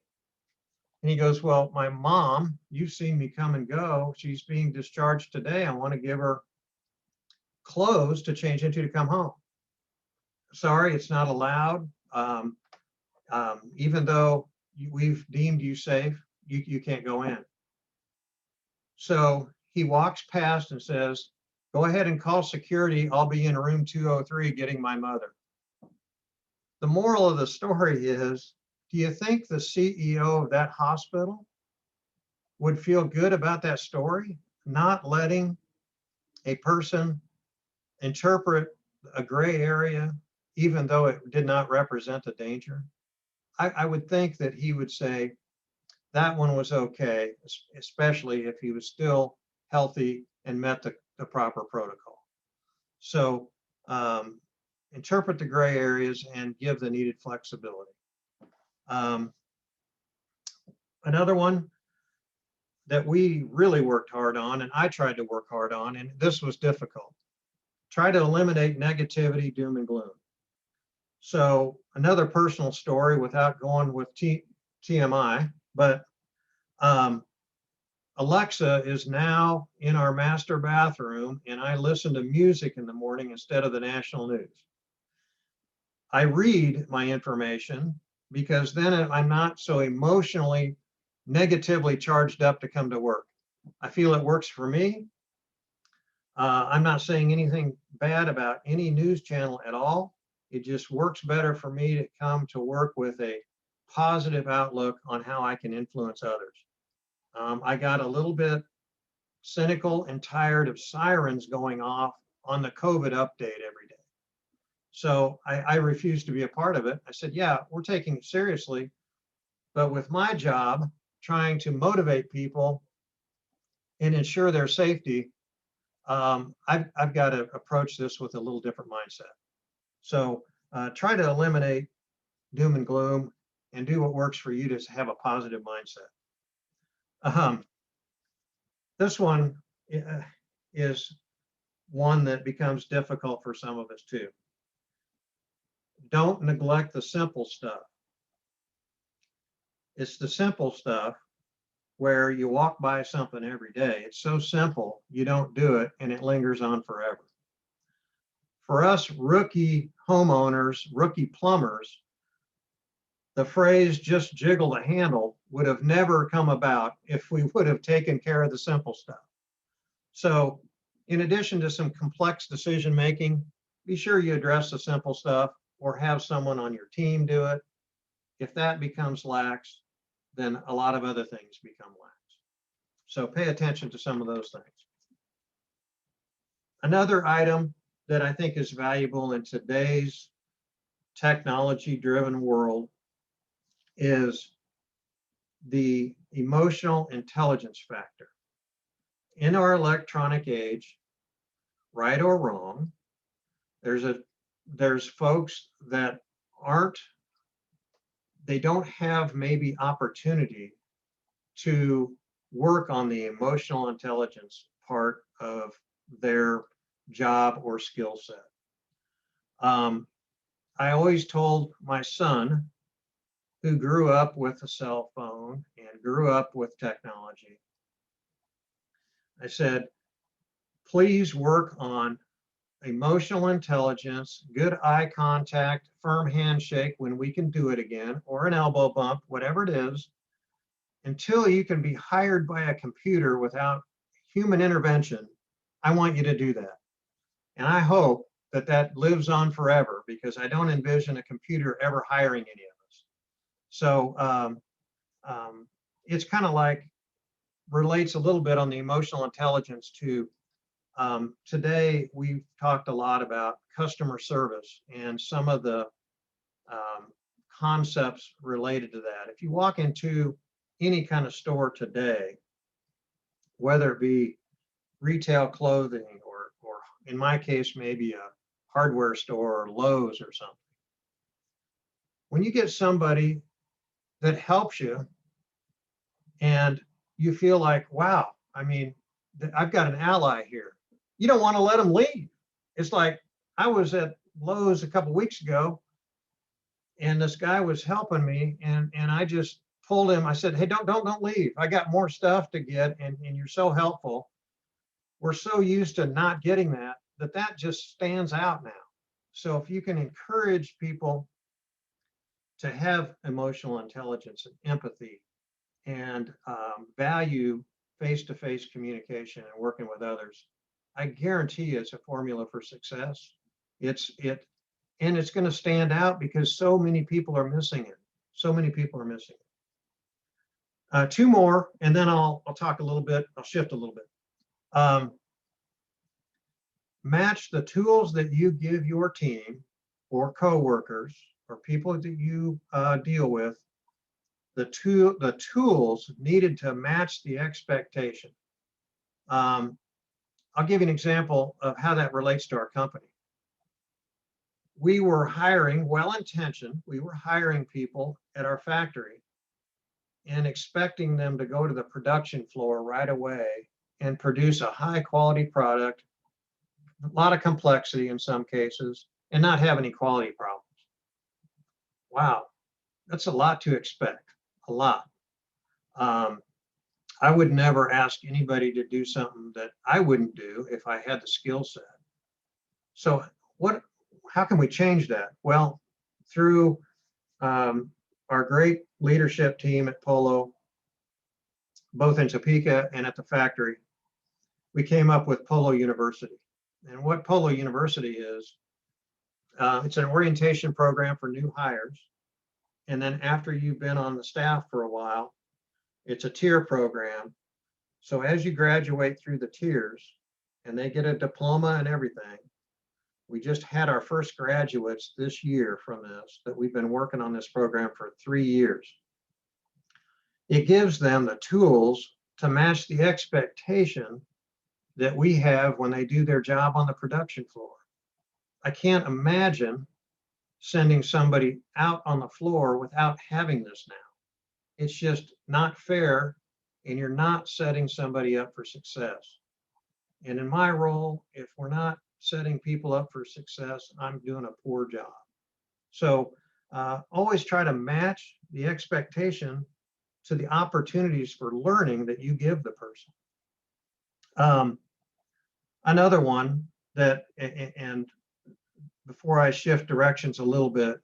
And he goes, well, my mom, you've seen me come and go. She's being discharged today. I want to give her clothes to change into to come home. Sorry, it's not allowed. Even though we've deemed you safe, you can't go in. So he walks past and says, go ahead and call security. I'll be in room 203 getting my mother. The moral of the story is, do you think the CEO of that hospital would feel good about that story? Not letting a person interpret a gray area, even though it did not represent a danger? I would think that he would say that one was okay, especially if he was still healthy and met the proper protocol. So interpret the gray areas and give the needed flexibility. Another one that we really worked hard on, and I tried to work hard on, and this was difficult. Try to eliminate negativity, doom and gloom. So another personal story without going with TMI, but Alexa is now in our master bathroom, and I listen to music in the morning instead of the national news. I read my information because then I'm not so emotionally negatively charged up to come to work. I feel it works for me. I'm not saying anything bad about any news channel at all. It just works better for me to come to work with a positive outlook on how I can influence others. I got a little bit cynical and tired of sirens going off on the COVID update every day. So I refused to be a part of it. I said, yeah, we're taking it seriously, but with my job, trying to motivate people and ensure their safety, I've got to approach this with a little different mindset. So try to eliminate doom and gloom and do what works for you to have a positive mindset. This one is one that becomes difficult for some of us too. Don't neglect the simple stuff. It's the simple stuff where you walk by something every day. It's so simple, you don't do it, and it lingers on forever. For us rookie homeowners, rookie plumbers, the phrase just jiggle the handle would have never come about if we would have taken care of the simple stuff. So in addition to some complex decision making, be sure you address the simple stuff or have someone on your team do it. If that becomes lax, then a lot of other things become lax. So pay attention to some of those things. Another item that I think is valuable in today's technology-driven world is the emotional intelligence factor. In our electronic age, right or wrong, there's folks that they don't have maybe opportunity to work on the emotional intelligence part of their job or skill set. I always told my son, who grew up with a cell phone and grew up with technology, I said, please work on emotional intelligence, good eye contact, firm handshake when we can do it again, or an elbow bump, whatever it is, until you can be hired by a computer without human intervention, I want you to do that. And I hope that that lives on forever, because I don't envision a computer ever hiring any of us. So it's kind of like, relates a little bit on the emotional intelligence to today we've talked a lot about customer service and some of the concepts related to that. If you walk into any kind of store today, whether it be retail clothing or in my case, maybe a hardware store or Lowe's or something, when you get somebody that helps you and you feel like, wow, I mean, I've got an ally here, you don't want to let them leave. It's like, I was at Lowe's a couple weeks ago and this guy was helping me, and I just told him, I said, hey, don't leave. I got more stuff to get, and you're so helpful. We're so used to not getting that just stands out now. So if you can encourage people to have emotional intelligence and empathy and value face-to-face communication and working with others, I guarantee it's a formula for success. And it's going to stand out because so many people are missing it. So many people are missing it. Two more, and then I'll talk a little bit. I'll shift a little bit. Match the tools that you give your team or coworkers or people that you deal with, the tools needed to match the expectation. I'll give you an example of how that relates to our company. We were hiring, well-intentioned, we were hiring people at our factory and expecting them to go to the production floor right away and produce a high-quality product, a lot of complexity in some cases, and not have any quality problems. Wow, that's a lot to expect, a lot. I would never ask anybody to do something that I wouldn't do if I had the skill set. So how can we change that? Well, through our great leadership team at Polo, both in Topeka and at the factory, we came up with Polo University. And what Polo University is, it's an orientation program for new hires. And then after you've been on the staff for a while, it's a tier program. So as you graduate through the tiers and they get a diploma and everything, we just had our first graduates this year from this, that we've been working on this program for 3 years. It gives them the tools to match the expectation that we have when they do their job on the production floor. I can't imagine sending somebody out on the floor without having this now. It's just not fair, and you're not setting somebody up for success. And in my role, if we're not setting people up for success, I'm doing a poor job. So always try to match the expectation to the opportunities for learning that you give the person. Another one that, and before I shift directions a little bit,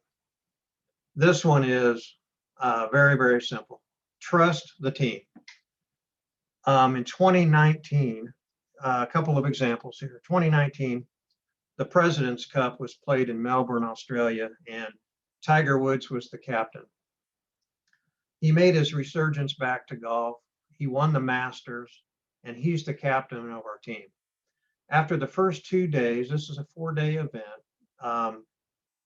this one is very, very simple. Trust the team. In 2019, a couple of examples here. 2019, the President's Cup was played in Melbourne, Australia, and Tiger Woods was the captain. He made his resurgence back to golf. He won the Masters, and he's the captain of our team. After the first 2 days, this is a 4-day event,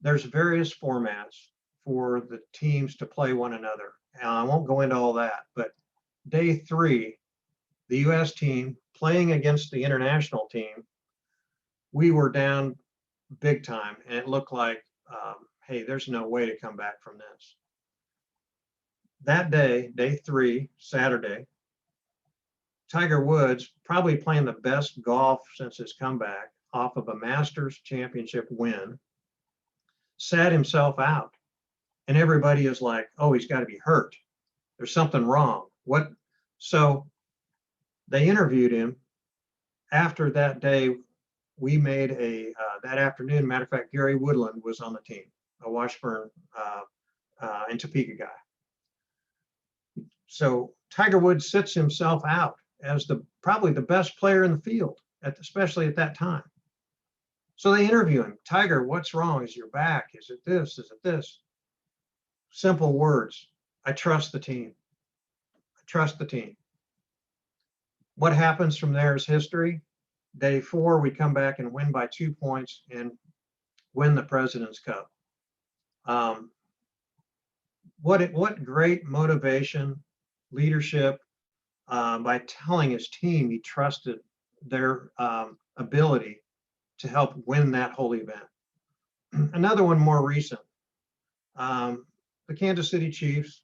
there's various formats for the teams to play one another. I won't go into all that, but day 3, the US team playing against the international team, we were down big time, and it looked like, hey, there's no way to come back from this. That day, day 3, Saturday, Tiger Woods, probably playing the best golf since his comeback off of a Masters championship win, sat himself out. And everybody is like, oh, he's got to be hurt. There's something wrong. What? So they interviewed him. After that day, we made that afternoon, matter of fact, Gary Woodland was on the team, a Washburn and Topeka guy. So Tiger Woods sits himself out as probably the best player in the field, especially at that time. So they interview him. Tiger, what's wrong? Is your back? Is it this? Is it this? Simple words. I trust the team. I trust the team. What happens from there is history. Day 4, we come back and win by 2 points and win the President's Cup. What great motivation, leadership, by telling his team he trusted their ability to help win that whole event. Another one more recent, the Kansas City Chiefs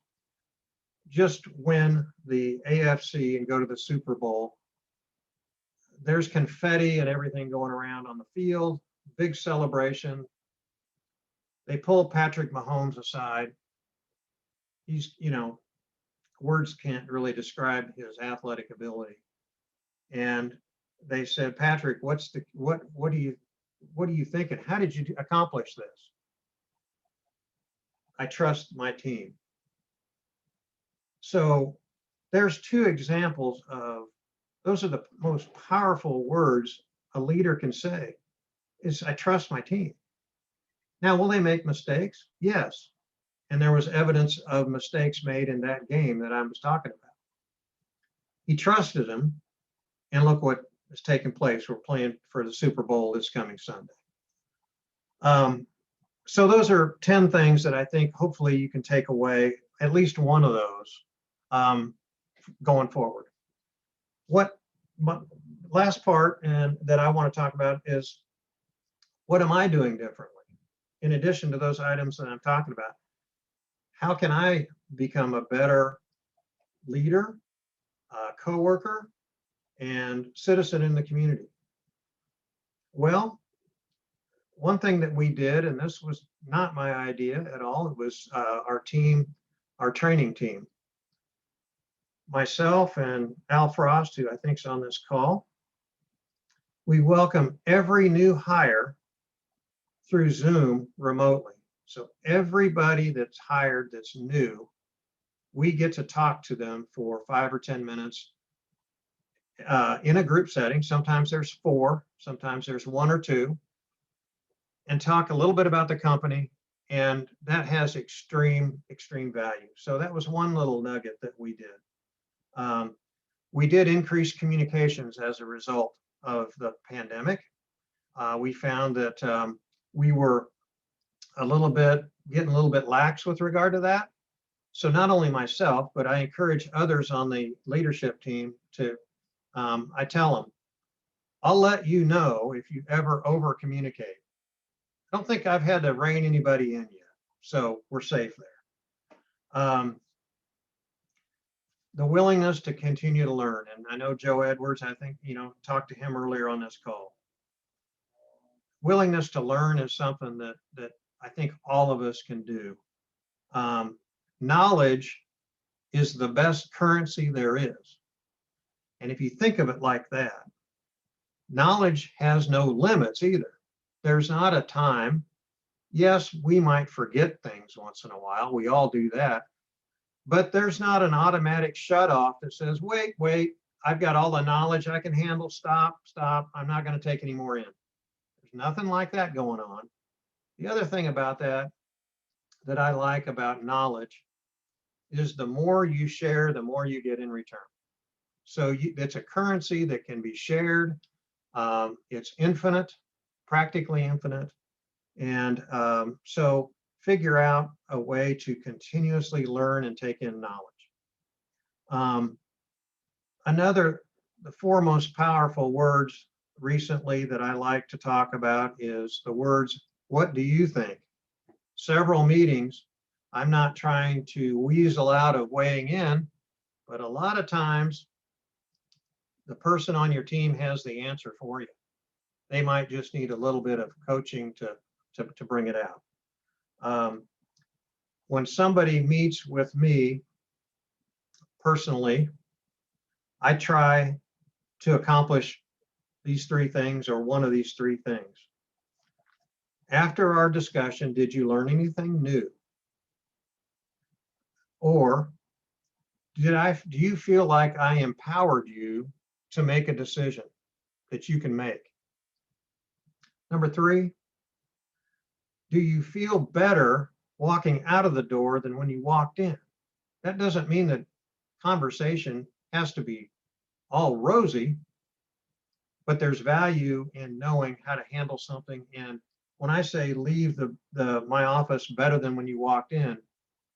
just win the AFC and go to the Super Bowl. There's confetti and everything going around on the field, big celebration. They pull Patrick Mahomes aside. He's, words can't really describe his athletic ability. And they said, Patrick, what are you thinking? How did you accomplish this? I trust my team. So there's 2 examples of, those are the most powerful words a leader can say, is I trust my team. Now, will they make mistakes? Yes. And there was evidence of mistakes made in that game that I was talking about. He trusted him, and look what has taken place. We're playing for the Super Bowl this coming Sunday. So those are 10 things that I think hopefully you can take away, at least one of those, going forward. Last part and that I want to talk about is, what am I doing differently? In addition to those items that I'm talking about, how can I become a better leader, coworker, and citizen in the community? Well, one thing that we did, and this was not my idea at all, it was our training team. Myself and Al Frost, who I think is on this call, we welcome every new hire through Zoom remotely. So everybody that's hired that's new, we get to talk to them for 5 or 10 minutes in a group setting. Sometimes there's 4, sometimes there's 1 or 2, and talk a little bit about the company. And that has extreme value. So that was one little nugget that we did. We did increase communications as a result of the pandemic. We found that we were getting a little bit lax with regard to that. So not only myself, but I encourage others on the leadership team to, I tell them, I'll let you know if you ever over communicate. I don't think I've had to rein anybody in yet, so we're safe there. The willingness to continue to learn, and I know Joe Edwards, I think, talked to him earlier on this call. Willingness to learn is something that I think all of us can do. Knowledge is the best currency there is. And if you think of it like that, knowledge has no limits either. There's not a time. Yes, we might forget things once in a while. We all do that. But there's not an automatic shut off that says, wait, I've got all the knowledge I can handle. Stop. I'm not going to take any more in. There's nothing like that going on. The other thing about that I like about knowledge is the more you share, the more you get in return. So it's a currency that can be shared. It's infinite, practically infinite. And so figure out a way to continuously learn and take in knowledge. The 4 most powerful words recently that I like to talk about is the words, what do you think? Several meetings, I'm not trying to weasel out of weighing in, but a lot of times the person on your team has the answer for you. They might just need a little bit of coaching to bring it out. When somebody meets with me personally, I try to accomplish these 3 things or one of these 3 things. After our discussion, did you learn anything new? Or do you feel like I empowered you to make a decision that you can make? Number 3, do you feel better walking out of the door than when you walked in? That doesn't mean that conversation has to be all rosy, but there's value in knowing how to handle something. And when I say leave my office better than when you walked in,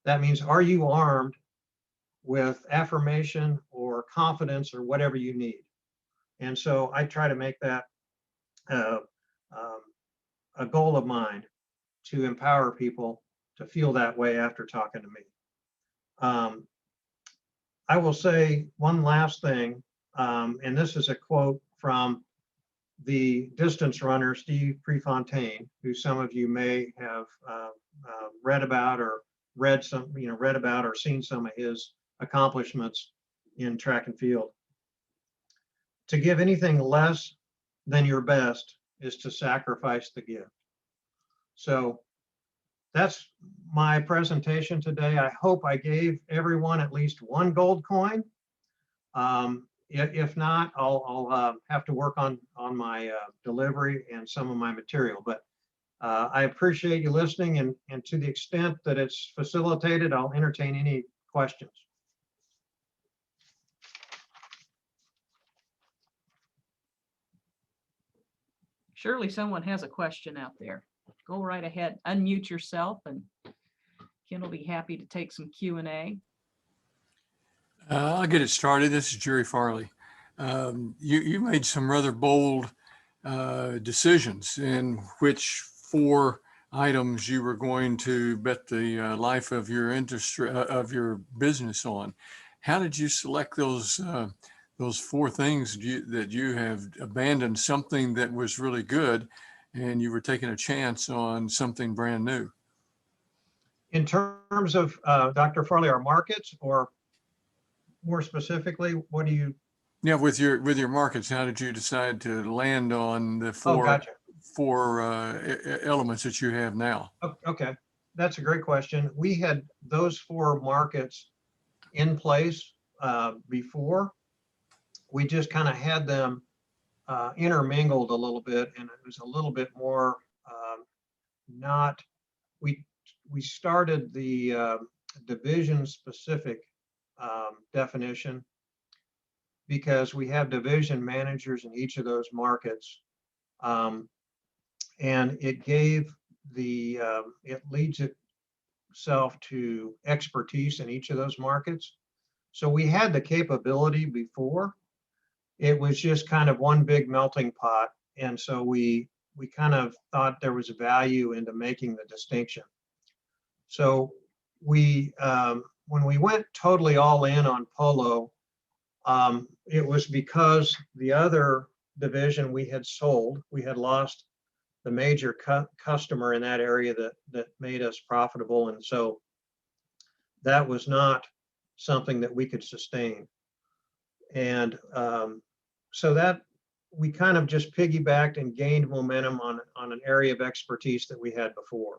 that means, are you armed with affirmation or confidence or whatever you need? And so I try to make that a goal of mine, to empower people to feel that way after talking to me. I will say one last thing, and this is a quote from the distance runner, Steve Prefontaine, who some of you may have read about or read about or seen some of his accomplishments in track and field. To give anything less than your best is to sacrifice the gift. So that's my presentation today. I hope I gave everyone at least one gold coin. If not, I'll have to work on my delivery and some of my material. But I appreciate you listening, and to the extent that it's facilitated, I'll entertain any questions. Surely someone has a question out there. Go right ahead, unmute yourself, and Ken will be happy to take some Q&A. I'll get it started. This is Jerry Farley. You made some rather bold decisions in which 4 items you were going to bet the life of your industry, of your business on. How did you select those 4 things that you have abandoned something that was really good and you were taking a chance on something brand new? In terms of Dr. Farley, our markets, or more specifically, what do you? Yeah, with your markets, how did you decide to land on the 4 Gotcha. Elements that you have now? Okay, that's a great question. We had those 4 markets in place before. We just kind of had them intermingled a little bit, and it was a little bit more not. We started the division specific definition because we have division managers in each of those markets, and it gave it leads itself to expertise in each of those markets. So we had the capability before. It was just kind of one big melting pot, and so we kind of thought there was value into making the distinction. So we when we went totally all in on Polo, it was because the other division we had sold. We had lost the major customer in that area that made us profitable, and so that was not something that we could sustain. And so that we kind of just piggybacked and gained momentum on an area of expertise that we had before.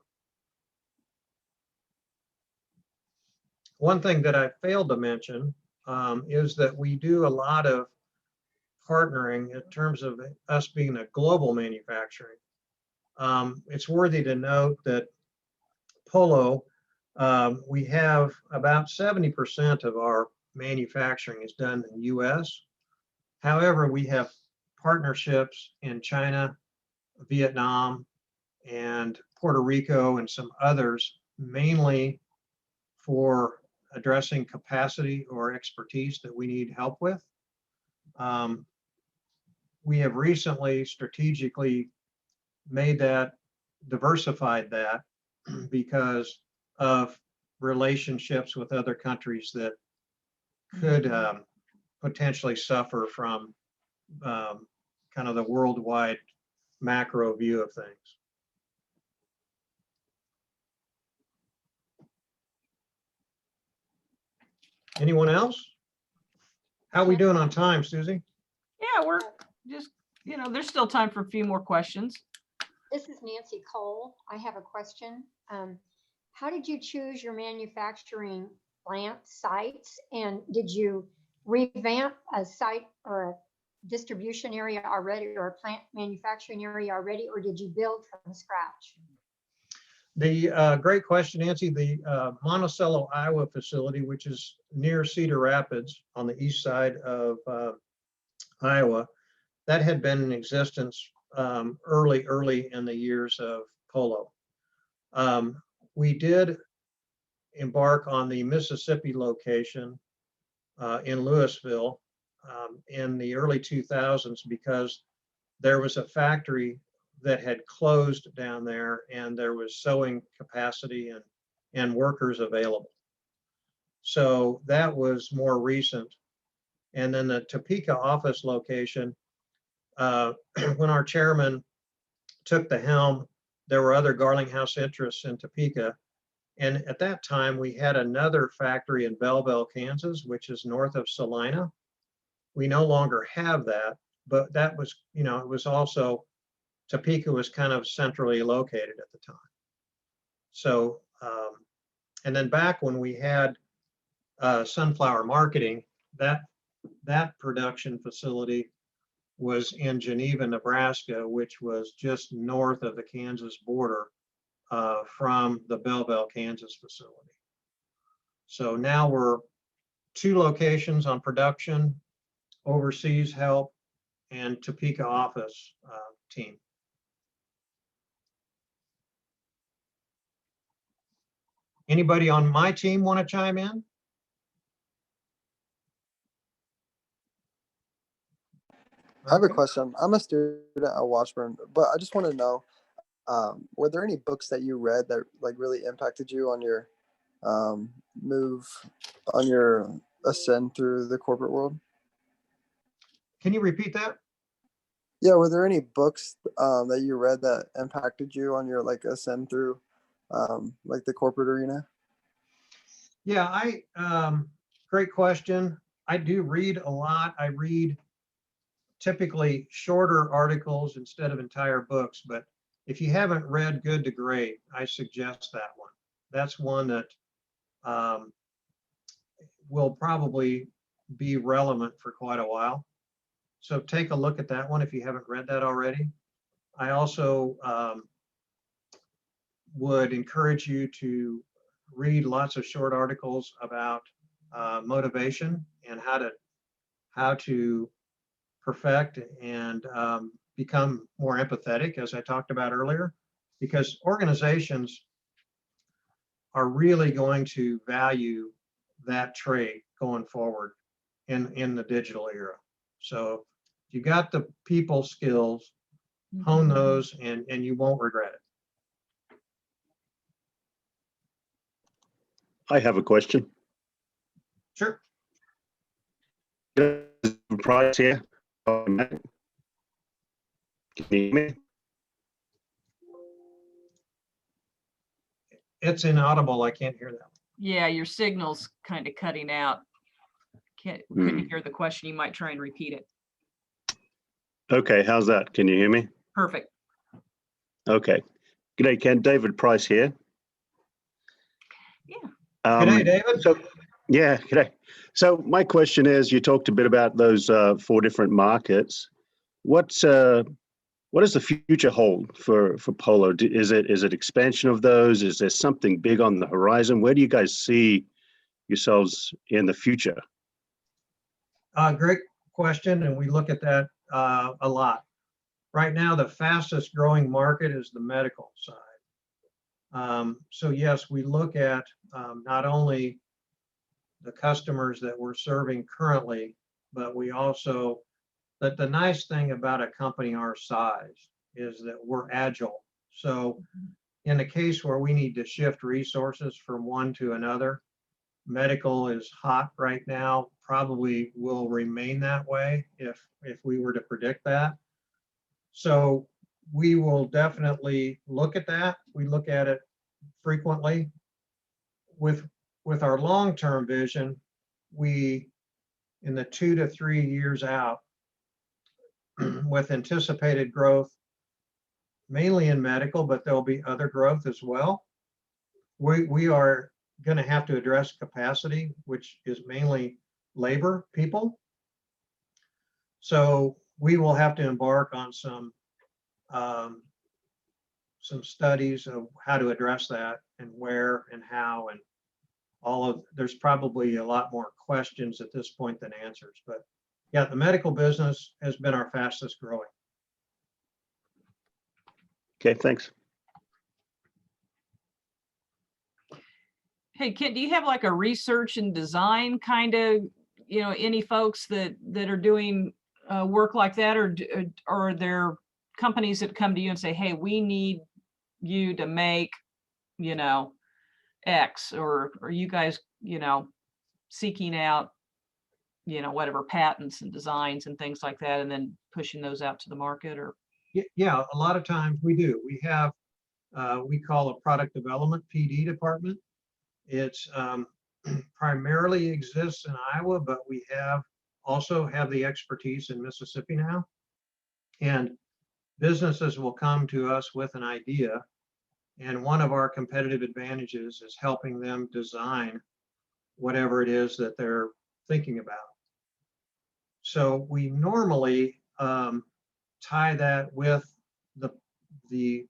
One thing that I failed to mention is that we do a lot of partnering in terms of us being a global manufacturing. It's worthy to note that Polo, we have about 70% of our manufacturing is done in the US. However, we have partnerships in China, Vietnam, and Puerto Rico, and some others, mainly for addressing capacity or expertise that we need help with. We have recently strategically diversified that because of relationships with other countries that could potentially suffer from kind of the worldwide macro view of things. Anyone else? How are we doing on time, Susie? Yeah, we're just, there's still time for a few more questions. This is Nancy Cole. I have a question. How did you choose your manufacturing plant sites? And did you revamp a site or a distribution area already, or a plant manufacturing area already, or did you build from scratch? The great question, Nancy. The Monticello, Iowa facility, which is near Cedar Rapids on the east side of Iowa, that had been in existence early in the years of Polo. We did embark on the Mississippi location in Louisville in the early 2000s because there was a factory that had closed down there and there was sewing capacity and workers available. So that was more recent. And then the Topeka office location, when our chairman took the helm, there were other Garlinghouse interests in Topeka. And at that time, we had another factory in Belleville, Kansas, which is north of Salina. We no longer have that, but that was, you know, it was also, Topeka was kind of centrally located at the time. So, and then back when we had sunflower marketing, that production facility was in Geneva, Nebraska, which was just north of the Kansas border from the Belleville, Kansas facility. So now we're 2 locations on production, overseas help, and Topeka office team. Anybody on my team want to chime in? I have a Okay. question. I'm a student at Washburn, but I just want to know, were there any books that you read that like really impacted you on your move, on your ascend through the corporate world? Can you repeat that? Yeah, were there any books that you read that impacted you on your like ascend through like the corporate arena? Yeah, great question. I do read a lot. I read typically shorter articles instead of entire books, but if you haven't read Good to Great, I suggest that one. That's one that will probably be relevant for quite a while. So take a look at that one if you haven't read that already. I also would encourage you to read lots of short articles about motivation and how to perfect and become more empathetic, as I talked about earlier, because organizations are really going to value that trait going forward in the digital era. So if you got the people skills, hone those, and you won't regret it. I have a question. Sure. Price here. Can you hear me? It's inaudible. I can't hear that. Yeah, your signal's kind of cutting out. Couldn't hear the question. You might try and repeat it. Okay, how's that? Can you hear me? Perfect. Okay. G'day, Ken. David Price here. Yeah. G'day, David. So, yeah, g'day. So my question is, you talked a bit about those 4 different markets. What does the future hold for Polo? Is it expansion of those? Is there something big on the horizon? Where do you guys see yourselves in the future? Great question, and we look at that a lot. Right now, the fastest growing market is the medical side. So yes, we look at not only the customers that we're serving currently, but we also, but the nice thing about a company our size is that we're agile. So in the case where we need to shift resources from one to another, medical is hot right now, probably will remain that way if we were to predict that. So we will definitely look at that. We look at it frequently. With our long-term vision, we, in the 2 to 3 years out, with anticipated growth, mainly in medical, but there'll be other growth as well. We are going to have to address capacity, which is mainly labor people. So we will have to embark on some studies of how to address that and where and how, and there's probably a lot more questions at this point than answers. But yeah, the medical business has been our fastest growing. Okay, thanks. Hey, Kent, do you have like a research and design kind of, any folks that are doing work like that, or are there companies that come to you and say, hey, we need you to make, X, or are you guys, seeking out, whatever patents and designs and things like that, and then pushing those out to the market? Or Yeah, a lot of times we do. We have, we call a product development PD department. It's primarily exists in Iowa, but we also have the expertise in Mississippi now. And businesses will come to us with an idea. And one of our competitive advantages is helping them design whatever it is that they're thinking about. So we normally tie that with the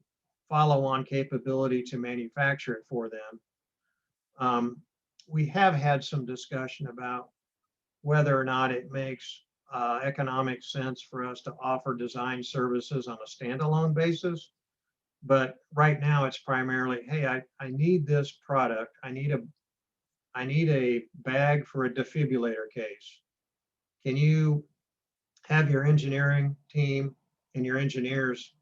follow-on capability to manufacture it for them. We have had some discussion about whether or not it makes economic sense for us to offer design services on a standalone basis. But right now it's primarily, hey, I need this product. I need a bag for a defibrillator case. Can you have your engineering team and your engineers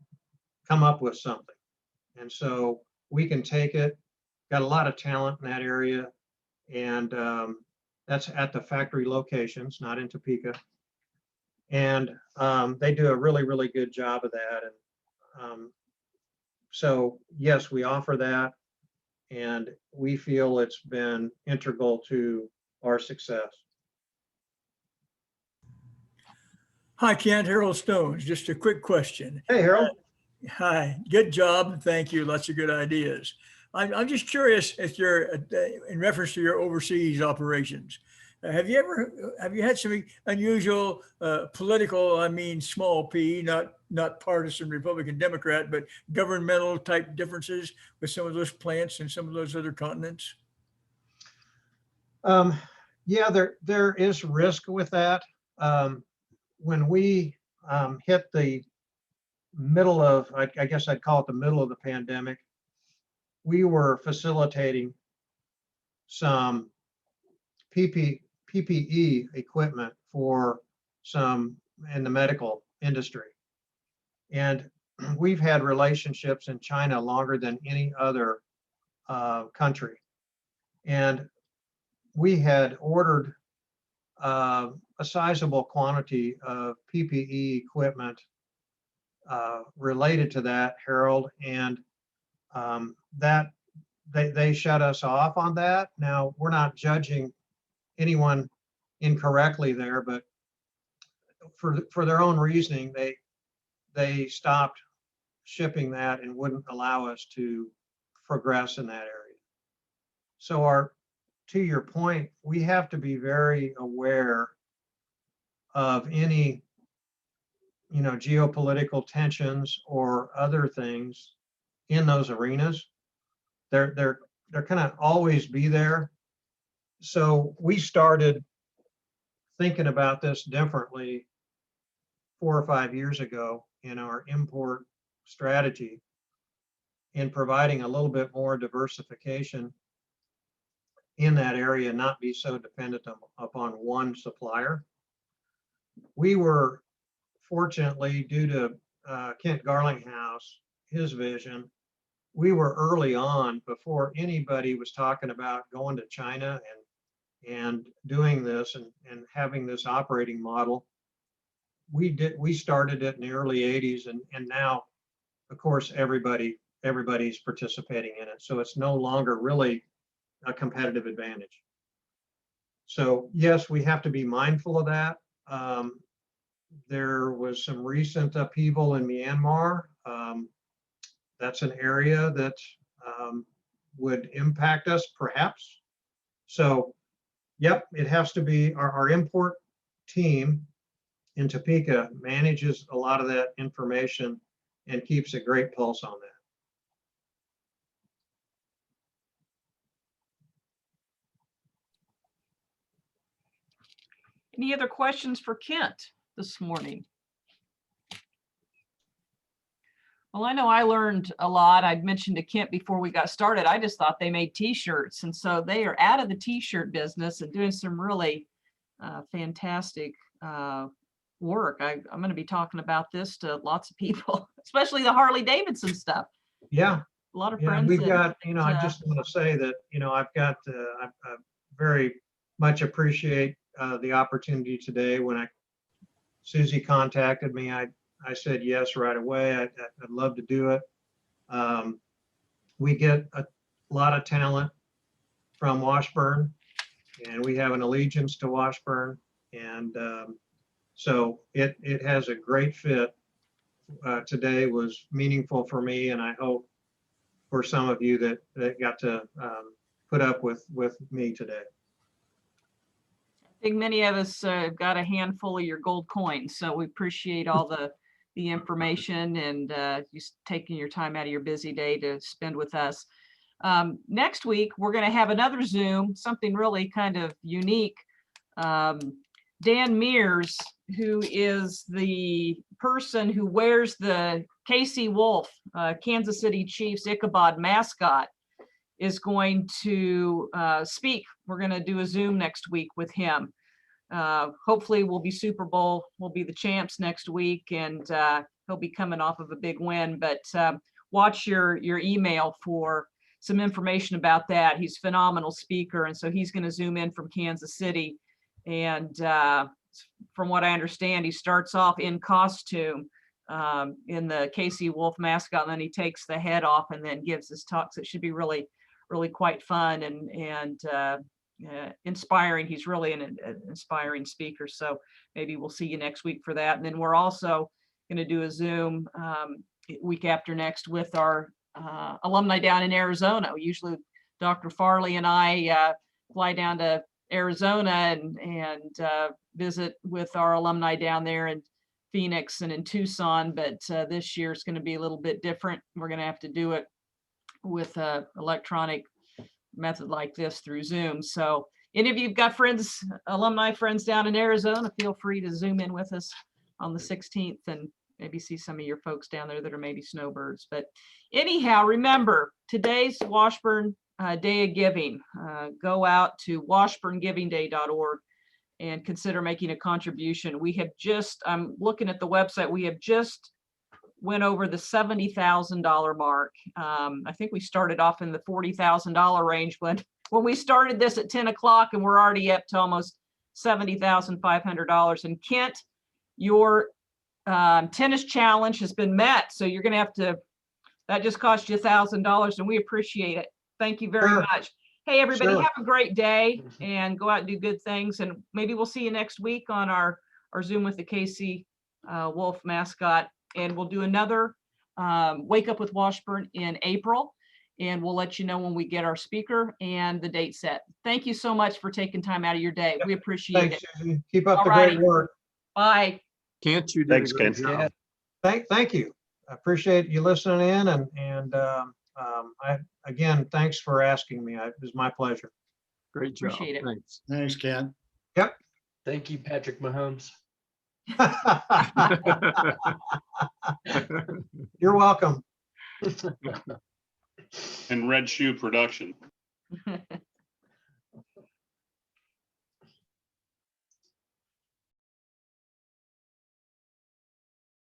come up with something? And so we can take it, got a lot of talent in that area, and that's at the factory locations, not in Topeka. And they do a really, really good job of that. And so yes, we offer that, and we feel it's been integral to our success. Hi, Kent. Harold Stones. Just a quick question. Hey, Harold. Hi. Good job. Thank you. Lots of good ideas. I'm just curious if you're in reference to your overseas operations. Have you had some unusual political, I mean, small p, not partisan Republican Democrat, but governmental type differences with some of those plants and some of those other continents? Yeah, there is risk with that. When we hit the middle of, I guess I'd call it the middle of the pandemic, we were facilitating some PPE equipment for some in the medical industry. And we've had relationships in China longer than any other country. And we had ordered a sizable quantity of PPE equipment related to that, Harold, and that they shut us off on that. Now, we're not judging anyone incorrectly there, but for their own reasoning, they stopped shipping that and wouldn't allow us to progress in that area. So to your point, we have to be very aware of any, geopolitical tensions or other things in those arenas. They're kind of always be there. So we started thinking about this differently 4 or 5 years ago in our import strategy, in providing a little bit more diversification in that area, not be so dependent upon one supplier. We were fortunately, due to Kent Garlinghouse, his vision, we were early on before anybody was talking about going to China and doing this and having this operating model. We started it in the early 80s, and now, of course, everybody's participating in it. So it's no longer really a competitive advantage. So yes, we have to be mindful of that. There was some recent upheaval in Myanmar. That's an area that would impact us, perhaps. So, yep, it has to be our import team in Topeka manages a lot of that information and keeps a great pulse on that. Any other questions for Kent this morning? Well, I know I learned a lot. I'd mentioned to Kent before we got started, I just thought they made t-shirts. And so they are out of the t-shirt business and doing some really fantastic work. I'm going to be talking about this to lots of people, especially the Harley Davidson stuff. Yeah. A lot of Yeah, friends. we've that- got, you know, I that, just want to say that, you know, I've got, I very much appreciate the opportunity today. When Susie contacted me, I said yes right away. I'd love to do it. We get a lot of talent from Washburn, and we have an allegiance to Washburn. And so it has a great fit. Today was meaningful for me, and I hope for some of you that got to put up with me today. I think many of us got a handful of your gold coins, so we appreciate all the information and you taking your time out of your busy day to spend with us. Next week, we're going to have another Zoom, something really kind of unique. Dan Mears, who is the person who wears the KC Wolf, Kansas City Chiefs Ichabod mascot, is going to speak. We're going to do a Zoom next week with him. Hopefully we'll be Super Bowl, we'll be the champs next week, and he'll be coming off of a big win. But watch your email for some information about that. He's a phenomenal speaker, and so he's going to Zoom in from Kansas City. And from what I understand, he starts off in costume in the KC Wolf mascot, and then he takes the head off and then gives his talk. So it should be really quite fun and inspiring. He's really an inspiring speaker. So maybe we'll see you next week for that. And then we're also going to do a Zoom week after next with our alumni down in Arizona. Usually Dr. Farley and I fly down to Arizona and visit with our alumni down there in Phoenix and in Tucson. But this year is going to be a little bit different. We're going to have to do it with a electronic method like this through Zoom. So any of you've got friends, alumni friends down in Arizona, feel free to Zoom in with us on the 16th and maybe see some of your folks down there that are maybe snowbirds. But anyhow, remember, today's Washburn Day of Giving. Go out to washburngivingday.org and consider making a contribution. We have just, I'm looking at the website, we have just went over the $70,000 mark. I think we started off in the $40,000 range when we started this at 10 o'clock, and we're already up to almost $70,500. And Kent, your tennis challenge has been met. So you're going to have to, that just cost you $1,000, and we appreciate it. Thank you very Sure. much. Hey, everybody, Sure. have a great day and go out and do good things. And maybe we'll see you next week on our Zoom with the KC Wolf mascot. And we'll do another Wake Up with Washburn in April. And we'll let you know when we get our speaker and the date set. Thank you so much for taking time out of your day. We appreciate Thanks, it. Susan. Keep up the Alrighty. great work. Bye. Kent, you did Thanks, a great Kent. job. Thank you. I appreciate you listening in, and again, thanks for asking me. It was my pleasure. Great job. Appreciate it. Thanks. Thanks, Ken. Thank you, Patrick Mahomes. You're welcome. And Red Shoe Production.